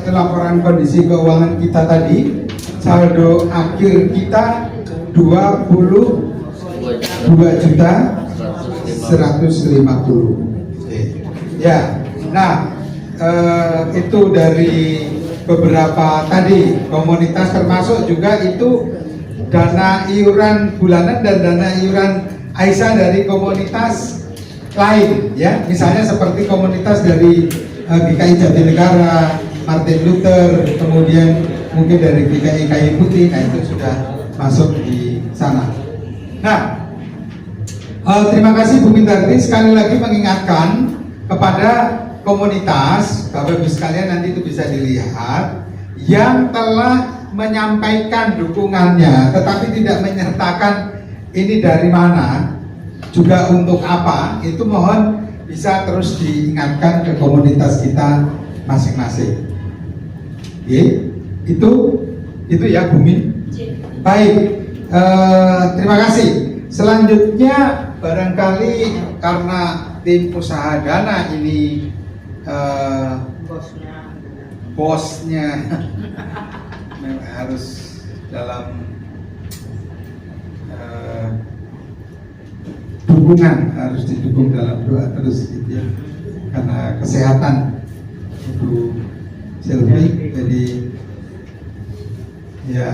laporan kondisi keuangan kita tadi, saldo akhir kita 22.150.000. Ya. Nah, itu dari beberapa tadi komunitas, termasuk juga itu dana iuran bulanan dan dana iuran Aisyah dari komunitas lain ya, misalnya seperti komunitas dari GKI Jatinegara, Martin Luther, kemudian mungkin dari GKI Kayu Putih, nah itu sudah masuk di sana. Nah, terima kasih Bu Mindarti, sekali lagi mengingatkan kepada komunitas, Bapak Ibu sekalian nanti itu bisa dilihat yang telah menyampaikan dukungannya tetapi tidak menyertakan ini dari mana, juga untuk apa, itu mohon bisa terus diingatkan ke komunitas kita masing-masing. Itu ya Bu Min. Baik, terima kasih. Selanjutnya barangkali karena tim usaha dana ini bosnya harus dalam dukungan, harus didukung dalam doa terus gitu ya. karena kesehatan Ibu Sylvie, jadi ya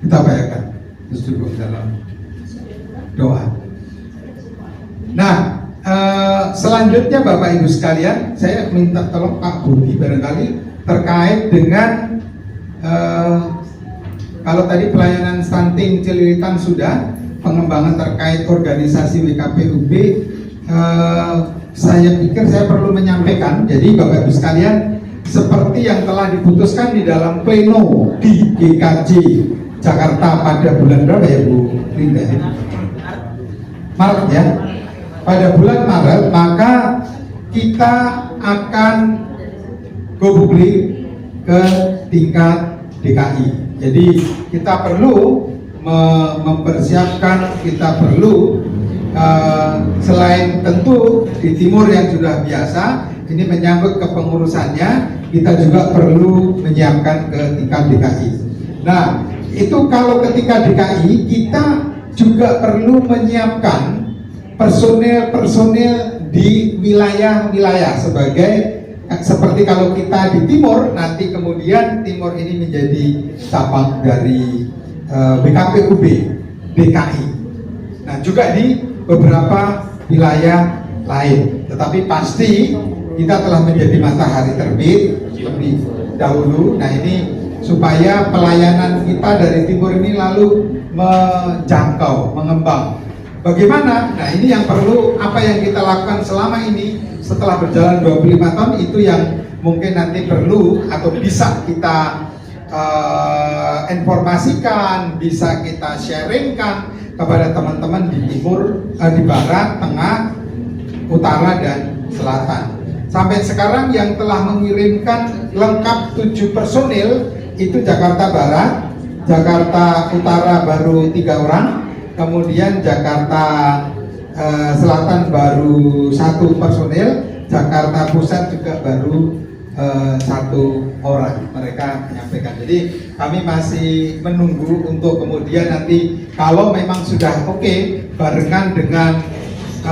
kita bayangkan terus dukung dalam doa. Nah, selanjutnya Bapak Ibu sekalian, saya minta tolong Pak Budi barangkali terkait dengan kalau tadi pelayanan stunting Cililitan sudah, pengembangan terkait organisasi WKPUB, saya pikir saya perlu menyampaikan. Jadi Bapak Ibu sekalian, seperti yang telah diputuskan di dalam pleno di GKJ Jakarta pada bulan berapa ya Bu Linda? Maret ya. Pada bulan Maret maka kita akan go publik ke tingkat DKI. Jadi kita perlu mempersiapkan, kita perlu selain tentu di timur yang sudah biasa, ini menyangkut kepengurusannya, kita juga perlu menyiapkan ke tingkat DKI. Nah, itu kalau ketika DKI kita juga perlu menyiapkan personil di wilayah-wilayah seperti kalau kita di timur, nanti kemudian timur ini menjadi cabang dari BKPUB DKI. Nah, juga di beberapa wilayah lain. Tetapi pasti kita telah menjadi matahari terbit lebih dahulu. Nah, ini supaya pelayanan kita dari timur ini lalu menjangkau, mengembang. Bagaimana? Nah, ini yang perlu, apa yang kita lakukan selama ini setelah berjalan 25 tahun itu yang mungkin nanti perlu atau bisa kita informasikan, bisa kita sharingkan kepada teman-teman di timur, di barat, tengah, utara, dan selatan. Sampai sekarang yang telah mengirimkan lengkap 7 personil itu Jakarta Barat, Jakarta Utara baru 3 orang, kemudian Jakarta Selatan baru 1 personil, Jakarta Pusat juga baru 1 orang. Mereka menyampaikan. Jadi kami masih menunggu untuk kemudian nanti kalau memang sudah oke, barengan dengan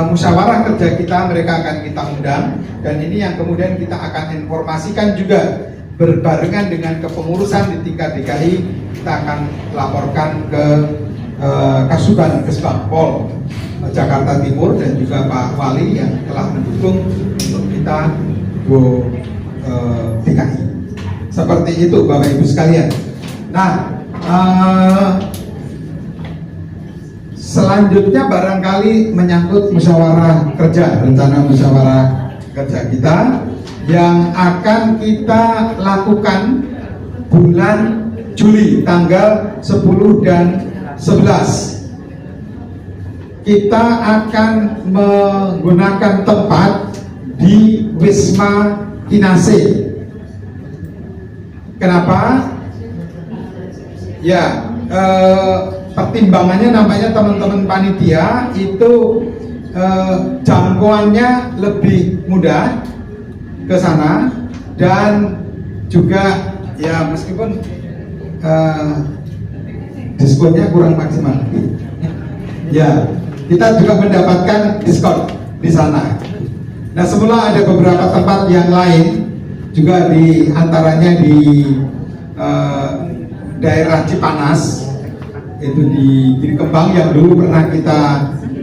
musyawarah kerja kita, mereka akan kita undang, dan ini yang kemudian kita akan informasikan juga berbarengan dengan kepengurusan di tingkat DKI. Kita akan laporkan ke Kasuban Kesbangpol Jakarta Timur dan juga Pak Wali yang telah mendukung untuk kita go DKI. Seperti itu Bapak Ibu sekalian. Nah, selanjutnya barangkali menyangkut musyawarah kerja, rencana musyawarah kerja kita yang akan kita lakukan bulan Juli tanggal 10 dan 11. Kita akan menggunakan tempat di Wisma Kinase. Kenapa? Ya, pertimbangannya namanya teman-teman panitia itu jangkauannya lebih mudah ke sana, dan juga ya meskipun diskonnya kurang maksimal ya, kita juga mendapatkan diskon di sana. Nah, semula ada beberapa tempat yang lain juga, di antaranya di daerah Cipanas, itu di Giri Kembang yang dulu pernah kita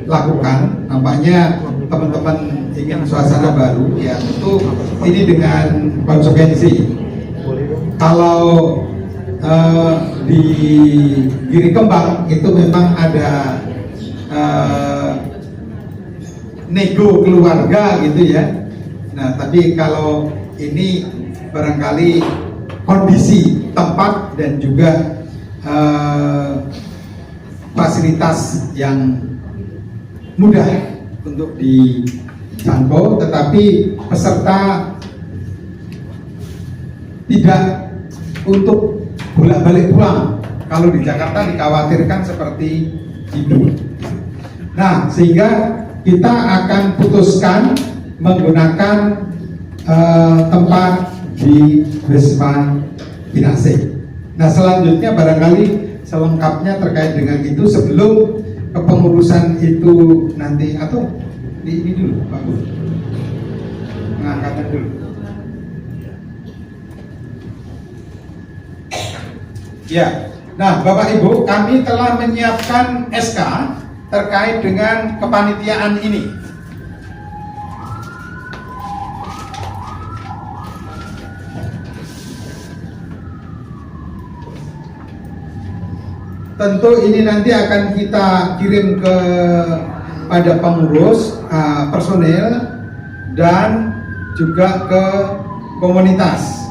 lakukan. Nampaknya teman-teman ingin suasana baru, ya tentu ini dengan konsekuensi. Kalau di Giri Kembang itu memang ada nego keluarga gitu ya. Nah, tapi kalau ini barangkali kondisi tempat dan juga fasilitas yang mudah untuk dijangkau, tetapi peserta tidak untuk bolak-balik pulang. Kalau di Jakarta dikhawatirkan seperti itu. Nah, sehingga kita akan putuskan menggunakan tempat di Wisma Kinase. Nah, selanjutnya barangkali selengkapnya terkait dengan itu sebelum kepengurusan itu nanti, atau di ini dulu, Pak Guru. Pengangkatan dulu. Ya, nah Bapak Ibu, kami telah menyiapkan SK terkait dengan kepanitiaan ini. Tentu ini nanti akan kita kirim pada pengurus, personel, dan juga ke komunitas.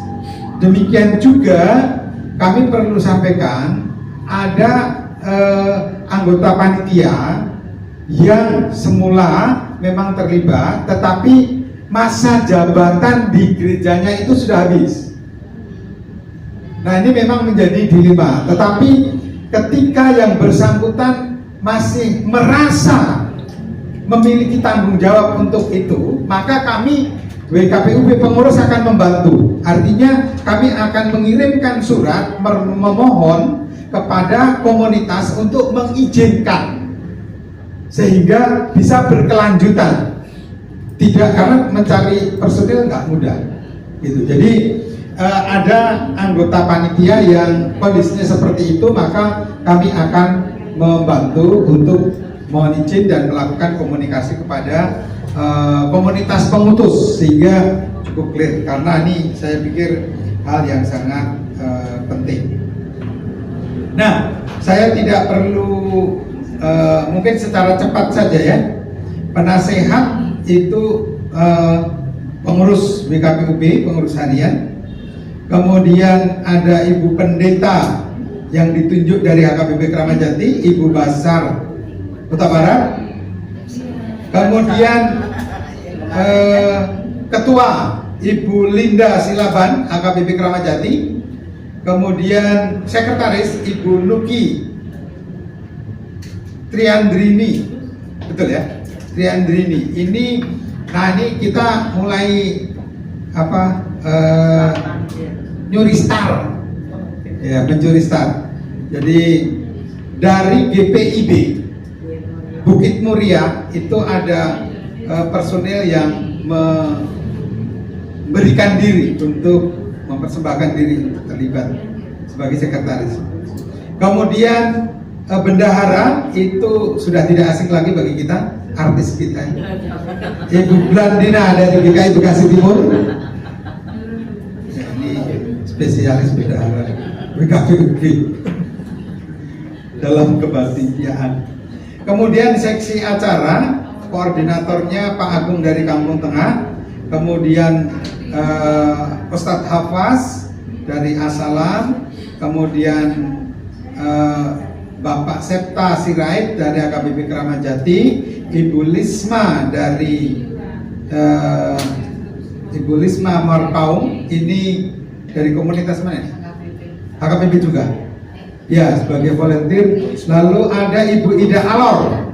Demikian juga kami perlu sampaikan ada anggota panitia yang semula memang terlibat, tetapi masa jabatan di gerejanya itu sudah habis. Nah, ini memang menjadi dilema, tetapi ketika yang bersangkutan masih merasa memiliki tanggung jawab untuk itu, maka kami WKPUB pengurus akan membantu. Artinya kami akan mengirimkan surat memohon kepada komunitas untuk mengizinkan sehingga bisa berkelanjutan. Tidak, karena mencari personil nggak mudah gitu. Jadi ada anggota panitia yang kondisinya seperti itu, maka kami akan membantu untuk mohon izin dan melakukan komunikasi kepada komunitas pengutus sehingga cukup clear, karena ini saya pikir hal yang sangat penting. Nah, saya tidak perlu mungkin secara cepat saja ya. Penasehat itu pengurus WKPUB, pengurus harian. Kemudian ada Ibu Pendeta yang ditunjuk dari HKBP Kramat Jati, Ibu Basar Kota Barat. Kemudian Ketua Ibu Linda Silaban HKBP Kramat Jati. Kemudian Sekretaris Ibu Nuki Triandrini, betul ya, Triandrini. Ini kita mulai nyuri star, ya, mencuri star. Jadi dari GPIB Bukit Muria itu ada personel yang memberikan diri untuk mempersembahkan diri untuk terlibat sebagai sekretaris. Kemudian bendahara itu sudah tidak asing lagi bagi kita, artis kita, Ibu Blandina dari GKI Bekasi Timur. Ya, ini spesialis bendahara WKPUB dalam kepanitiaan. Kemudian seksi acara, koordinatornya Pak Agung dari Kampung Tengah. Kemudian Ustadz Hafaz dari Asalam. Kemudian Bapak Septa Sirait dari HKBP Kramat Jati. Ibu Lisma dari Ibu Lisma Marpaung, ini dari komunitas mana? HKBP juga. Ya, sebagai volunteer. Lalu ada Ibu Ida Alor,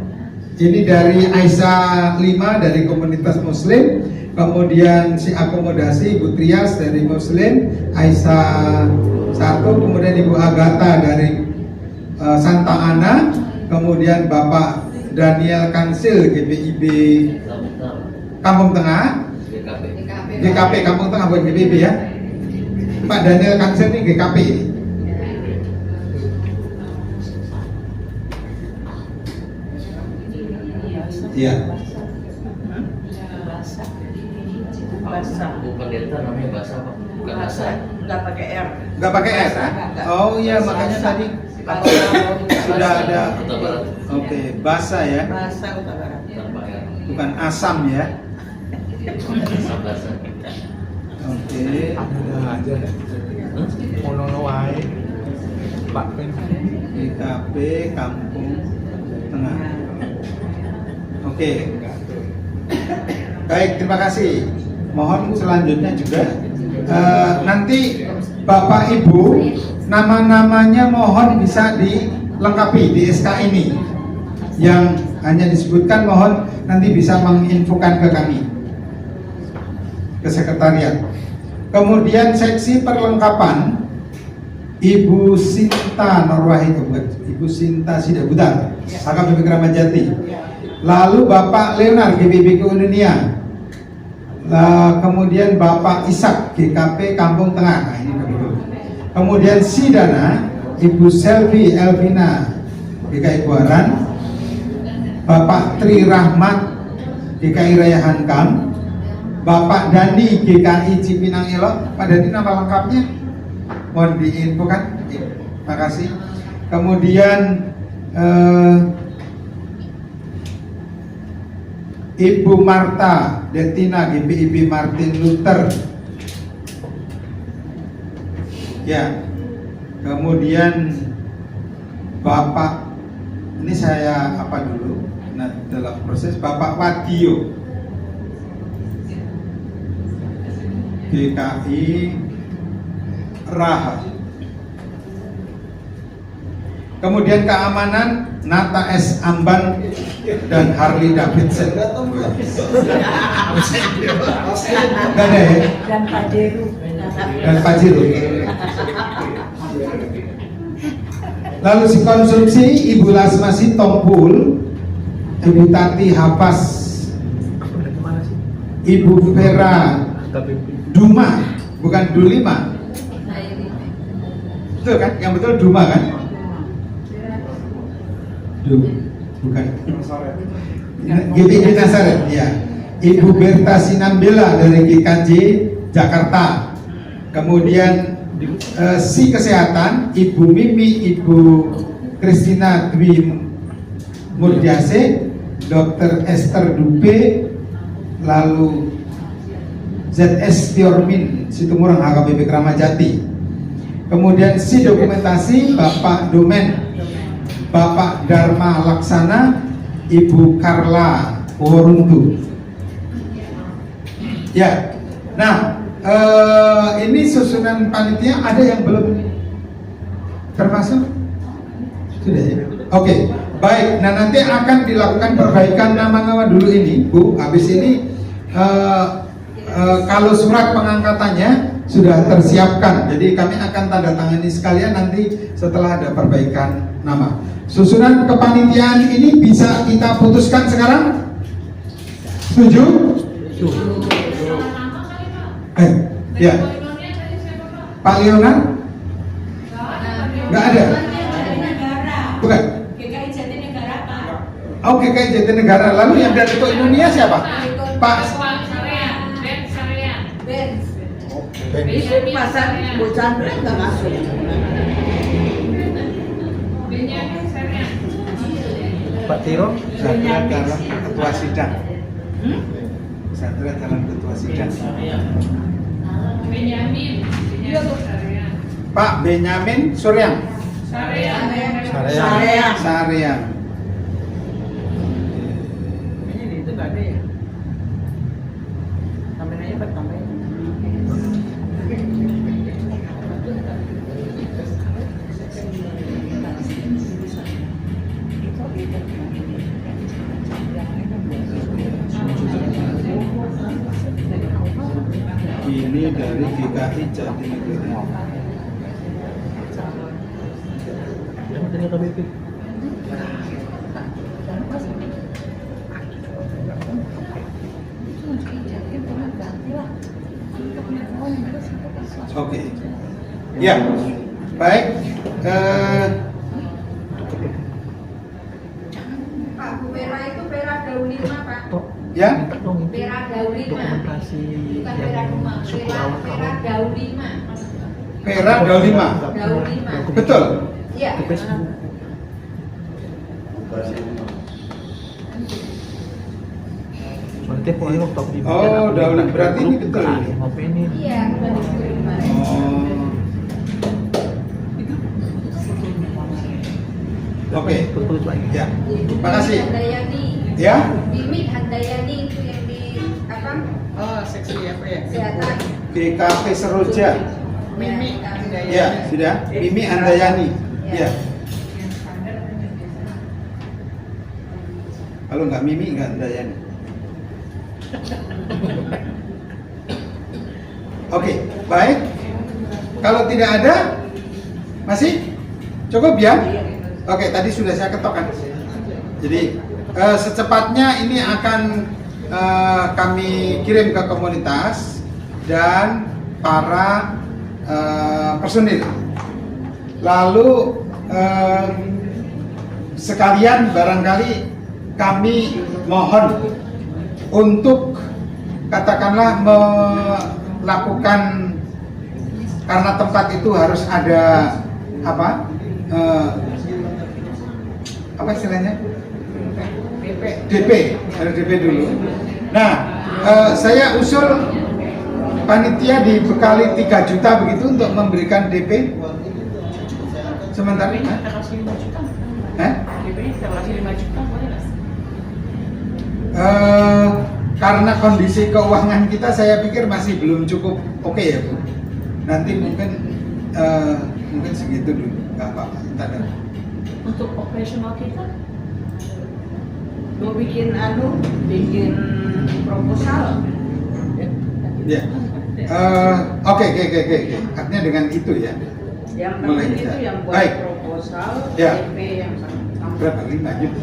ini dari Aisyah 5 dari komunitas Muslim. Kemudian si akomodasi Ibu Trias dari Muslim, Aisyah 1. Kemudian Ibu Agatha dari Santa Ana. Kemudian Bapak Daniel Kansil GPIB Kampung Tengah, GKP Kampung Tengah buat GPIB ya. Pak Daniel Kansil ini GKP ini. Iya. Bu Pendeta namanya bahasa apa? Bukan bahasa. Nggak pakai R. Nggak pakai S? Oh iya, makanya tadi sudah ada. Oke, Basa ya. Bahasa Kota Barat. Bukan Asam ya. Asam bahasa. Oke. Udah aja ya. Mono wae. Pak GKP Kampung Tengah. Oke. Baik, terima kasih. Mohon selanjutnya juga nanti Bapak Ibu nama-namanya mohon bisa dilengkapi di SK ini. Yang hanya disebutkan mohon nanti bisa menginfokan ke kami, ke sekretariat. Kemudian seksi perlengkapan Ibu Sinta Norwahid, Ibu Sinta Sidabutar, HKBP Kramat Jati. Lalu Bapak Leonard GBB Unia. Kemudian Bapak Ishak GKP Kampung Tengah. Nah, ini dulu. Kemudian Sidana Ibu Selvi Elvina GKI Buaran. Bapak Tri Rahmat GKI Raya Hankam. Bapak Dandi GKI Cipinang Elok. Pak Dandi nama lengkapnya mohon diinfokan. Terima kasih. Kemudian Ibu Marta Detina GPIB Martin Luther. Ya. Kemudian Bapak, ini saya apa dulu? Nah, dalam proses Bapak Wadio GKI Raha. Kemudian keamanan Nata S. Amban dan Harley Davidson. Gak ada ya? Dan Pak Jeru. Dan Pak Jeru. Lalu si konsumsi Ibu Lasmasi Tompul, Ibu Tati Hapas, Ibu Vera Duma, bukan Dulima. Betul kan? Yang betul Duma kan? Bukan. GBI Nazaret, ya. Ibu Berta Sinambela dari GKJ Jakarta. Kemudian si kesehatan Ibu Mimi, Ibu Kristina Dwi Murjase, Dr. Esther Dupe, lalu ZS Tiormin Situmorang HKBP Kramajati. Kemudian si dokumentasi Bapak Domen Bapak Dharma Laksana, Ibu Karla Woruntu. Ya, nah ini susunan panitia ada yang belum termasuk? Sudah ya? Oke, baik. Nah nanti akan dilakukan perbaikan nama-nama dulu ini, Bu. Habis ini kalau surat pengangkatannya sudah tersiapkan, jadi kami akan tanda tangani sekalian nanti setelah ada perbaikan nama. Susunan kepanitiaan ini bisa kita putuskan sekarang? Setuju? Ya. Pak Leonard? Nggak ada? Bukan? GKI Jatinegara Pak. Oh, GKI Jatinegara. Lalu yang dari Indonesia siapa? Pak Itu pasang Bu Chandra nggak masuk. Pak Tiro, Sandra dalam ketua sidang. Sandra dalam ketua sidang. Pak Benyamin Suryang. Saryang. Ini itu nggak ada ya. Kameranya pertama. Ini dari GKI Jatinegara. Oke. Ya, baik. Pak, Bu Vera itu Vera Daun 5 Pak. Ya. Vera Daun 5. Bukan Vera Rumah. Vera Daun 5. Vera Daun 5. Daun 5. Betul. Iya. Oh, Daun berarti ini betul ini. Iya, udah disebut kemarin. Oke. Ya. Terima kasih. Handayani. Ya. Mimi Handayani itu yang di apa? Oh, seksi apa ya? Kesehatan. GKP Seroja. Mimi Handayani. Ya, sudah. Mimi Andayani. Ya. Kalau nggak Mimi nggak Andayani. Oke, baik. Kalau tidak ada, masih cukup ya? Oke, tadi sudah saya ketok kan. Jadi secepatnya ini akan kami kirim ke komunitas dan para personil. Lalu sekalian barangkali kami mohon untuk katakanlah melakukan, karena tempat itu harus ada apa istilahnya DP, ada DP dulu. Nah, saya usul panitia dibekali 3 juta begitu untuk memberikan DP. Sementara ini kita kasih 5 juta. DP-nya kita kasih 5 juta boleh nggak? Karena kondisi keuangan kita saya pikir masih belum cukup oke ya Bu. Nanti mungkin segitu dulu, nggak apa-apa. Untuk operasional kita mau bikin proposal. Ya. Oke. Artinya dengan itu ya. Yang mulai penting bisa. itu yang buat Baik. proposal, Ya. DP yang sama. Berapa? 5 juta.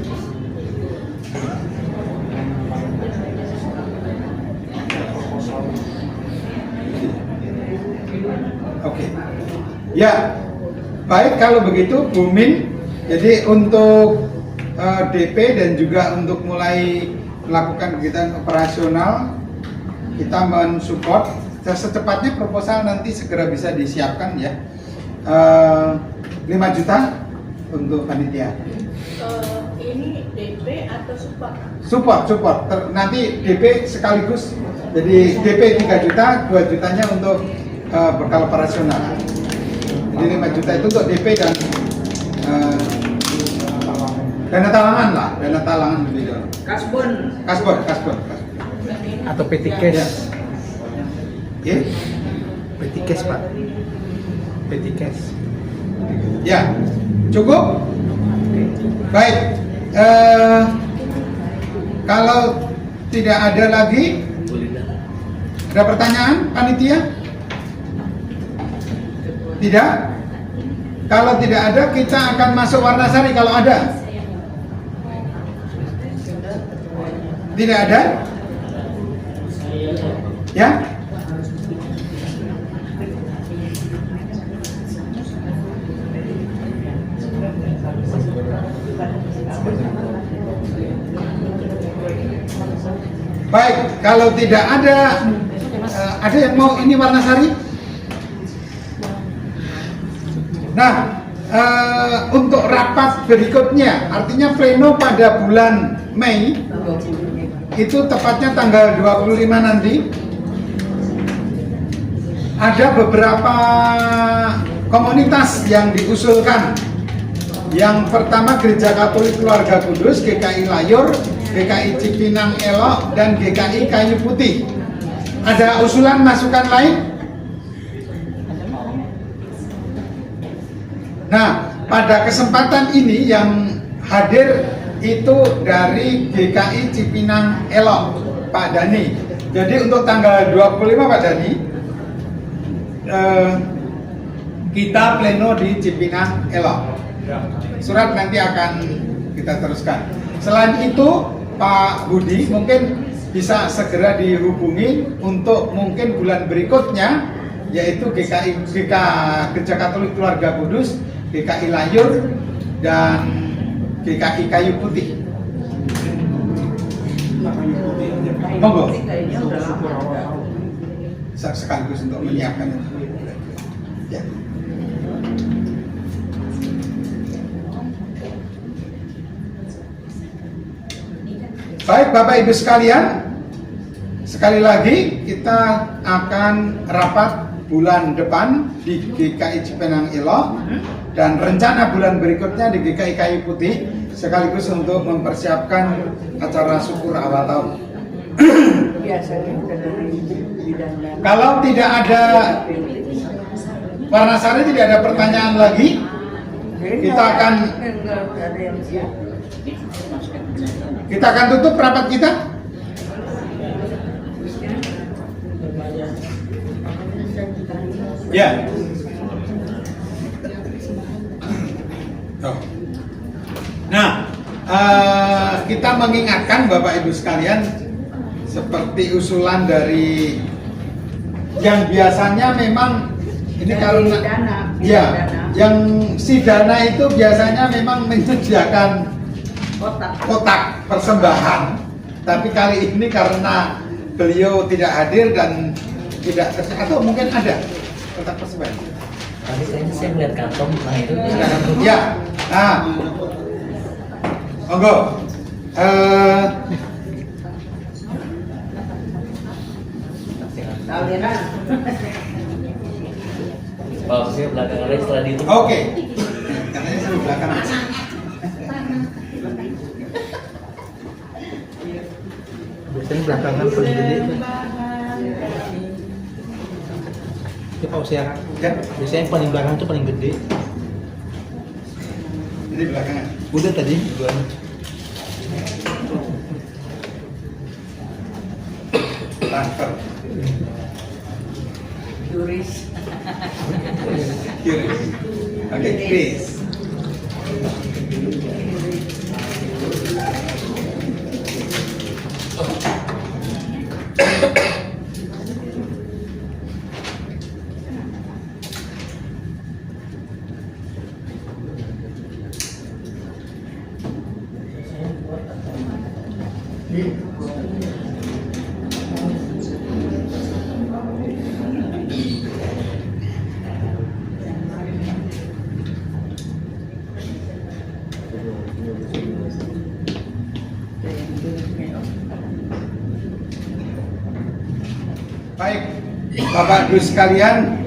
Oke. Ya. Baik, kalau begitu Bu Min, jadi untuk DP dan juga untuk mulai melakukan kegiatan operasional kita mensupport secepatnya. Proposal nanti segera bisa disiapkan ya. 5 juta untuk panitia. Ini DP atau support? Support. Nanti DP sekaligus. Jadi DP 3 juta, 2 jutanya untuk bekal operasional. Jadi 5 juta itu untuk DP dan dana talangan lah, dana talangan lebih dulu. Kasbon. Atau PT Cash. Ya. PT Cash Pak. PT Cash. Ya, cukup. Baik. Kalau tidak ada lagi, ada pertanyaan panitia? Tidak? Kalau tidak ada, kita akan masuk Warnasari kalau ada. Tidak ada? Ya? Baik, kalau tidak ada, ada yang mau ini Warnasari? Nah, untuk rapat berikutnya, artinya pleno pada bulan Mei, itu tepatnya tanggal 25 nanti, ada beberapa komunitas yang diusulkan. Yang pertama Gereja Katolik Keluarga Kudus, GKI Layur, GKI Cipinang Elok, dan GKI Kayu Putih. Ada usulan masukan lain? Nah, pada kesempatan ini yang hadir itu dari GKI Cipinang Elok, Pak Dani. Jadi untuk tanggal 25 Pak Dani, kita pleno di Cipinang Elok. Surat nanti akan kita teruskan. Selain itu, Pak Budi mungkin bisa segera dihubungi untuk mungkin bulan berikutnya, yaitu Gereja Katolik Keluarga Kudus, GKI Layur, dan GKI Kayu Putih. Monggo. Sekaligus untuk menyiapkan itu. Ya. Baik Bapak Ibu sekalian, sekali lagi kita akan rapat bulan depan di GKI Cipinang Elok dan rencana bulan berikutnya di GKI Kayu Putih, sekaligus untuk mempersiapkan acara syukur awal tahun. Kalau tidak ada Warnasari, tidak ada pertanyaan lagi, kita akan tutup rapat kita. Ya. Nah, kita mengingatkan Bapak Ibu sekalian, seperti usulan dari yang biasanya memang ini Dari karena dana, ya, dana. yang si dana itu biasanya memang menyediakan kotak persembahan, tapi kali ini karena beliau tidak hadir dan tidak atau mungkin ada kotak persembahan. Tadi kayaknya saya melihat kantong, nah itu Ya, nah, monggo. Pak, saya belakangan lagi setelah itu. Oke, katanya saya belakang. Biasanya belakangan paling gede. Itu Pak Usia. Ya, Biasanya yang paling belakang itu paling gede. ini belakangan. Udah tadi duluan. Transfer. Juris. Kiri. Oke, please. Baik, Bapak Ibu sekalian,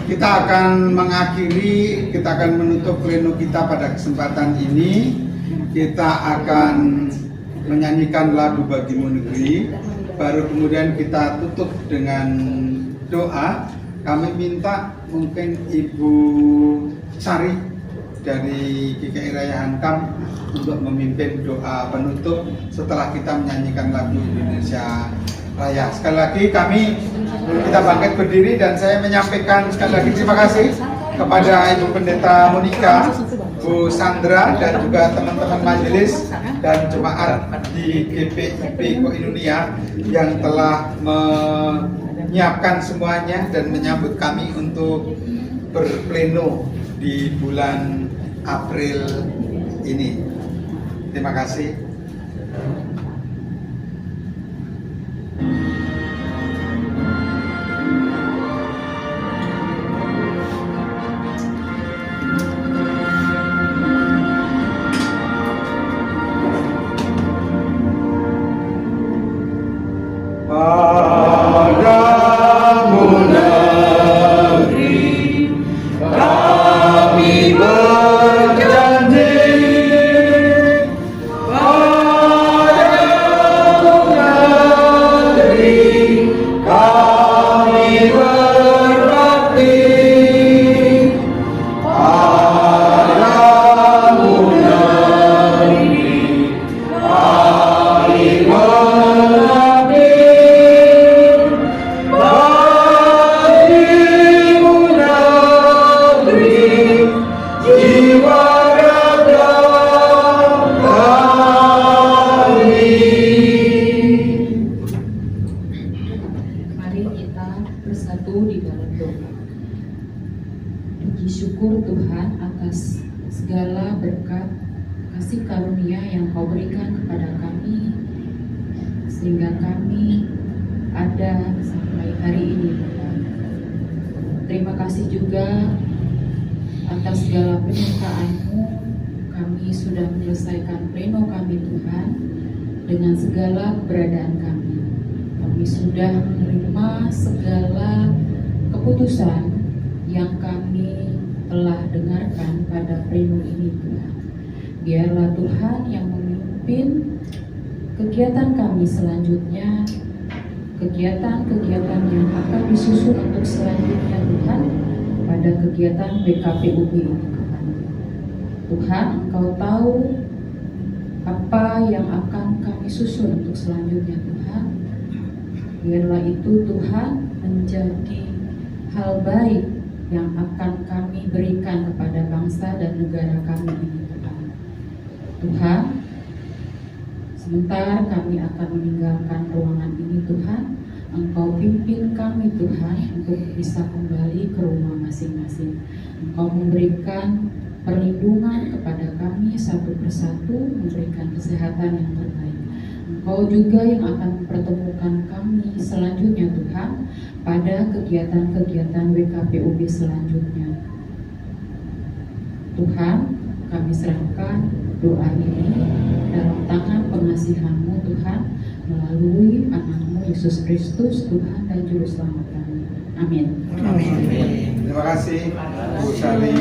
kita akan mengakhiri, kita akan menutup pleno kita pada kesempatan ini. Kita akan menyanyikan lagu Bagimu Negeri, baru kemudian kita tutup dengan doa. Kami minta mungkin Ibu Sari dari GKI Raya Hankam untuk memimpin doa penutup setelah kita menyanyikan lagu Indonesia Raya. Sekali lagi kita bangkit berdiri dan saya menyampaikan sekali lagi terima kasih kepada Ibu Pendeta Monika, Bu Sandra dan juga teman-teman majelis dan jemaat di GPIP Koinonia yang telah menyiapkan semuanya dan menyambut kami untuk berpleno di bulan April ini. Terima kasih. Sehingga kami ada sampai hari ini. Terima kasih juga atas segala penyertaan-Mu. Kami sudah menyelesaikan pleno kami Tuhan dengan segala keberadaan kami. Kami sudah menerima segala keputusan yang kami telah dengarkan pada pleno ini Tuhan. Biarlah Tuhan yang memimpin kegiatan kami selanjutnya, kegiatan-kegiatan yang akan disusun untuk selanjutnya Tuhan pada kegiatan BKPUB ini Tuhan. Tuhan, Engkau tahu apa yang akan kami susun untuk selanjutnya Tuhan. Biarlah itu Tuhan menjadi hal baik yang akan kami berikan kepada bangsa dan negara kami ini Tuhan. Tuhan, Sementara kami akan meninggalkan ruangan ini Tuhan, Engkau pimpin kami Tuhan untuk bisa kembali ke rumah masing-masing. Engkau memberikan perlindungan kepada kami satu persatu, memberikan kesehatan yang terbaik. Engkau juga yang akan mempertemukan kami selanjutnya Tuhan pada kegiatan-kegiatan WKPUB selanjutnya. Tuhan, kami serahkan doa ini dalam tangan pengasihan-Mu Tuhan, melalui anak-Mu Yesus Kristus Tuhan dan Juru Selamat kami. Amin. Terima kasih Bu Sari.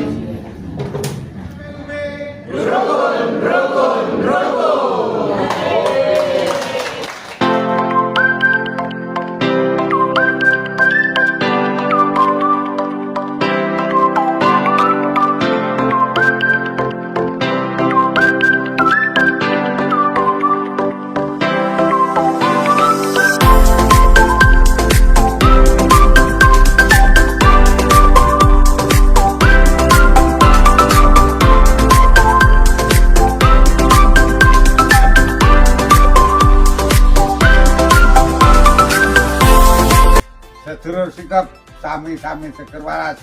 Sedulur sikap sami-sami seger waras.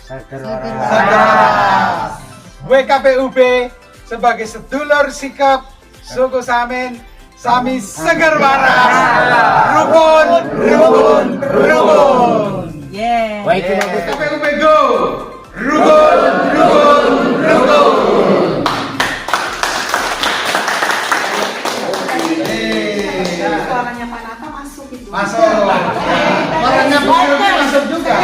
WKPUB sebagai sedulur sikap suku Samin sami seger waras. Rukun. WKPUB go. Rukun. Suaranya Pak Nata masuk itu. Masuk. Orangnya masuk juga.